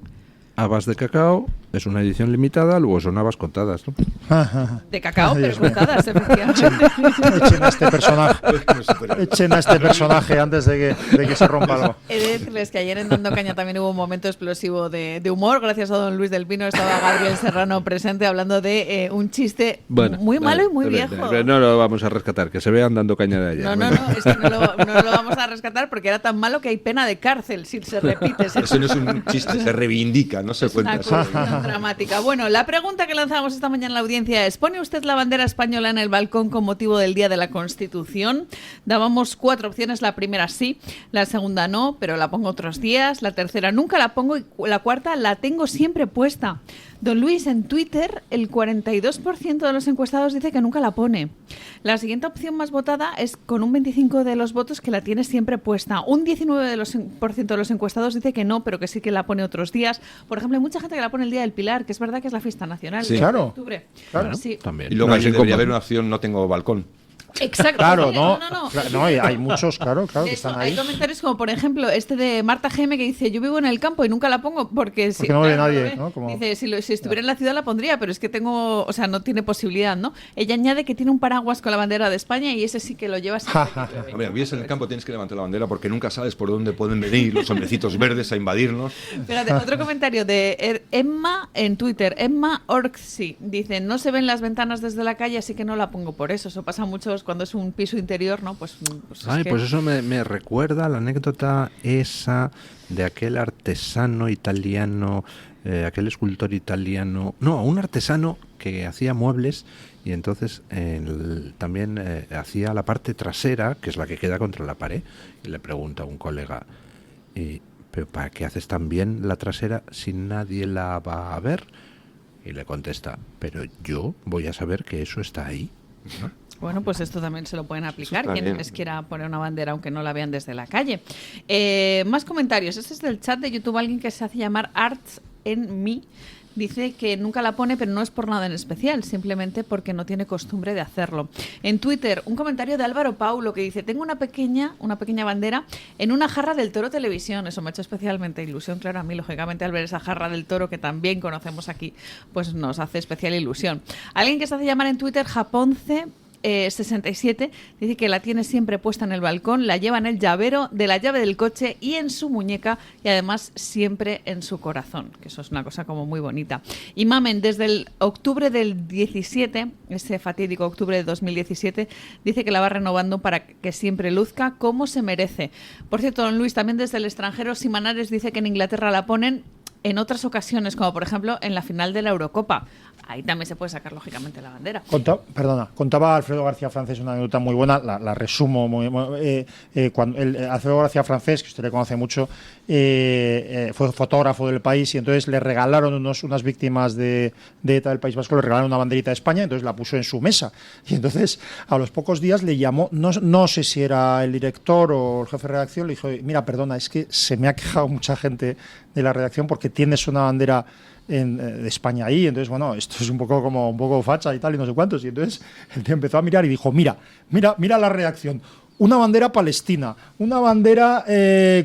habas de cacao, es una edición limitada, luego son habas contadas, ¿no? De cacao, pero contadas, efectivamente. Echen a este personaje antes de que se rompa algo. He de decirles que ayer en Dando Caña también hubo un momento explosivo de humor. Gracias a don Luis del Pino estaba Gabriel Serrano presente hablando de un chiste muy malo y muy viejo. No lo vamos a rescatar, que se vean Dando Caña de ayer. No, es que no lo vamos a rescatar porque era tan malo que hay pena de cárcel si se repite. Eso no es un chiste, se reivindica, no se cuenta. Es una cuestión dramática. Bueno, la pregunta que lanzamos esta mañana en la audiencia es: ¿pone usted la bandera española en el balcón con motivo del Día de la Constitución? Dábamos 4 opciones. La primera sí, la segunda no, pero la pongo otros días. La tercera nunca la pongo y la cuarta la tengo siempre puesta. Don Luis, en Twitter el 42% de los encuestados dice que nunca la pone. La siguiente opción más votada es con un 25% de los votos que la tiene siempre puesta. Un 19% de los encuestados dice que no, pero que sí que la pone otros días. Por ejemplo, hay mucha gente que la pone el Día del Pilar, que es verdad que es la fiesta nacional. Sí, claro. De octubre. Claro. Sí. También. Y luego allí debería haber una opción no tengo balcón. Exacto. Claro, no, hay muchos, claro, que están ahí. Hay comentarios como, por ejemplo, este de Marta GM que dice: yo vivo en el campo y nunca la pongo porque no ve nadie, ¿no? Dice, si estuviera en la ciudad la pondría, pero es que no tiene posibilidad, ¿no? Ella añade que tiene un paraguas con la bandera de España y ese sí que lo lleva siempre. Hombre, vives en el campo, tienes que levantar la bandera porque nunca sabes por dónde pueden venir los hombrecitos verdes a invadirnos. Espérate, otro comentario de Emma en Twitter, Emma Orxi, dice: no se ven las ventanas desde la calle, así que no la pongo por eso. Eso pasa a muchos cuando es un piso interior, ¿no? Pues eso me recuerda a la anécdota esa de aquel artesano italiano, aquel escultor italiano, un artesano que hacía muebles y entonces también hacía la parte trasera, que es la que queda contra la pared, y le pregunta a un colega: ¿pero para qué haces tan bien la trasera si nadie la va a ver? Y le contesta: pero yo voy a saber que eso está ahí, ¿no? Bueno, pues esto también se lo pueden aplicar quien les quiera poner una bandera aunque no la vean desde la calle. Más comentarios. Este es del chat de YouTube, alguien que se hace llamar Arts en mí. dice que nunca la pone, pero no es por nada en especial, simplemente porque no tiene costumbre de hacerlo. En Twitter, un comentario de Álvaro Paulo que dice: tengo una pequeña bandera en una jarra del Toro Televisión. Eso me ha hecho especialmente ilusión, claro, a mí, lógicamente, al ver esa jarra del Toro que también conocemos aquí, pues nos hace especial ilusión. Alguien que se hace llamar en Twitter Japonce 67 dice que la tiene siempre puesta en el balcón, la lleva en el llavero de la llave del coche y en su muñeca, y además siempre en su corazón, que eso es una cosa como muy bonita. Y Mamen, desde el octubre del 17, ese fatídico octubre de 2017, dice que la va renovando para que siempre luzca como se merece. Por cierto, don Luis, también desde el extranjero, Simanares dice que en Inglaterra la ponen en otras ocasiones, como por ejemplo en la final de la Eurocopa. Ahí también se puede sacar, lógicamente, la bandera. Contaba Alfredo García Francés una anécdota muy buena, la resumo. Cuando Alfredo García Francés, que usted le conoce mucho, fue fotógrafo del país, y entonces le regalaron unas víctimas de ETA del País Vasco, le regalaron una banderita de España, entonces la puso en su mesa. Y entonces, a los pocos días le llamó, no sé si era el director o el jefe de redacción, le dijo: mira, perdona, es que se me ha quejado mucha gente de la redacción porque tienes una bandera de España ahí, entonces bueno, esto es un poco facha y tal y no sé cuántos, y entonces el tío empezó a mirar y dijo: mira la redacción, una bandera palestina, una bandera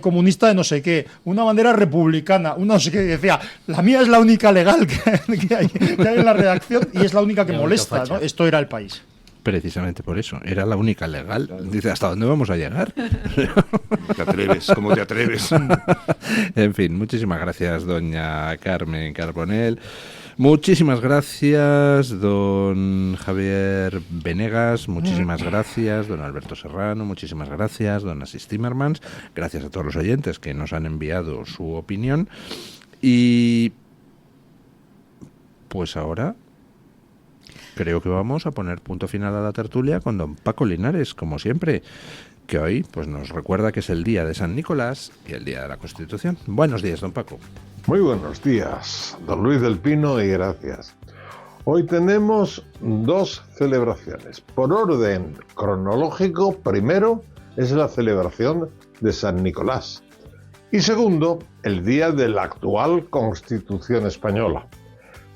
comunista de no sé qué, una bandera republicana, una no sé qué, y decía: la mía es la única legal que hay en la redacción y es la única que molesta, ¿no? Esto era El País. Precisamente por eso, era la única legal. Dice: ¿hasta dónde vamos a llegar? ¿Te atreves? ¿Cómo te atreves? En fin, muchísimas gracias, doña Carmen Carbonell. Muchísimas gracias, don Javier Venegas. Muchísimas gracias, don Alberto Serrano. Muchísimas gracias, don Asís Timmermans. Gracias a todos los oyentes que nos han enviado su opinión. Y pues ahora creo que vamos a poner punto final a la tertulia con don Paco Linares, como siempre, que hoy pues nos recuerda que es el día de San Nicolás y el día de la Constitución. Buenos días, don Paco. Muy buenos días, don Luis del Pino, y gracias. Hoy tenemos dos celebraciones. Por orden cronológico, primero es la celebración de San Nicolás y segundo, el día de la actual Constitución española.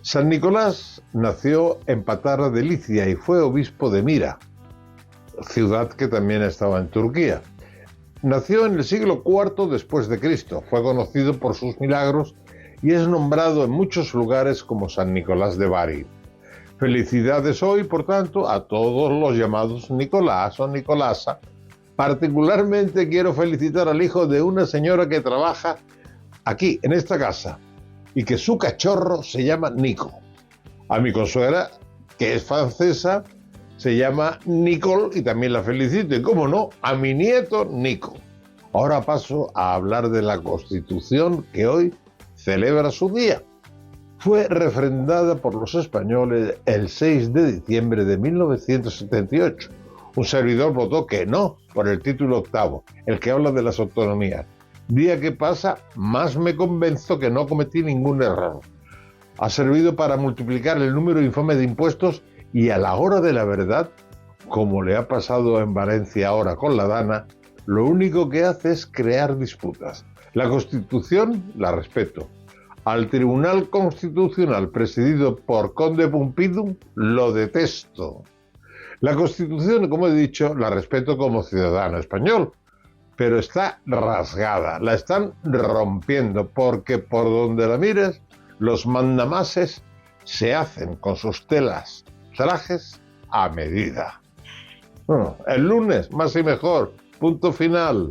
San Nicolás nació en Patara de Licia y fue obispo de Mira, ciudad que también estaba en Turquía. Nació en el siglo IV después de Cristo, fue conocido por sus milagros y es nombrado en muchos lugares como San Nicolás de Bari. Felicidades hoy, por tanto, a todos los llamados Nicolás o Nicolasa. Particularmente quiero felicitar al hijo de una señora que trabaja aquí, en esta casa, y que su cachorro se llama Nico. A mi consuegra, que es francesa, se llama Nicole y también la felicito. Y cómo no, a mi nieto Nico. Ahora paso a hablar de la Constitución, que hoy celebra su día. Fue refrendada por los españoles el 6 de diciembre de 1978. Un servidor votó que no por el título octavo, el que habla de las autonomías. Día que pasa, más me convenzo que no cometí ningún error. Ha servido para multiplicar el número infame de impuestos y a la hora de la verdad, como le ha pasado en Valencia ahora con la Dana, lo único que hace es crear disputas. La Constitución la respeto. Al Tribunal Constitucional presidido por Conde Pompidou lo detesto. La Constitución, como he dicho, la respeto como ciudadano español, pero está rasgada, la están rompiendo, porque por donde la mires, los mandamases se hacen con sus telas, trajes a medida. Bueno, el lunes, más y mejor, punto final.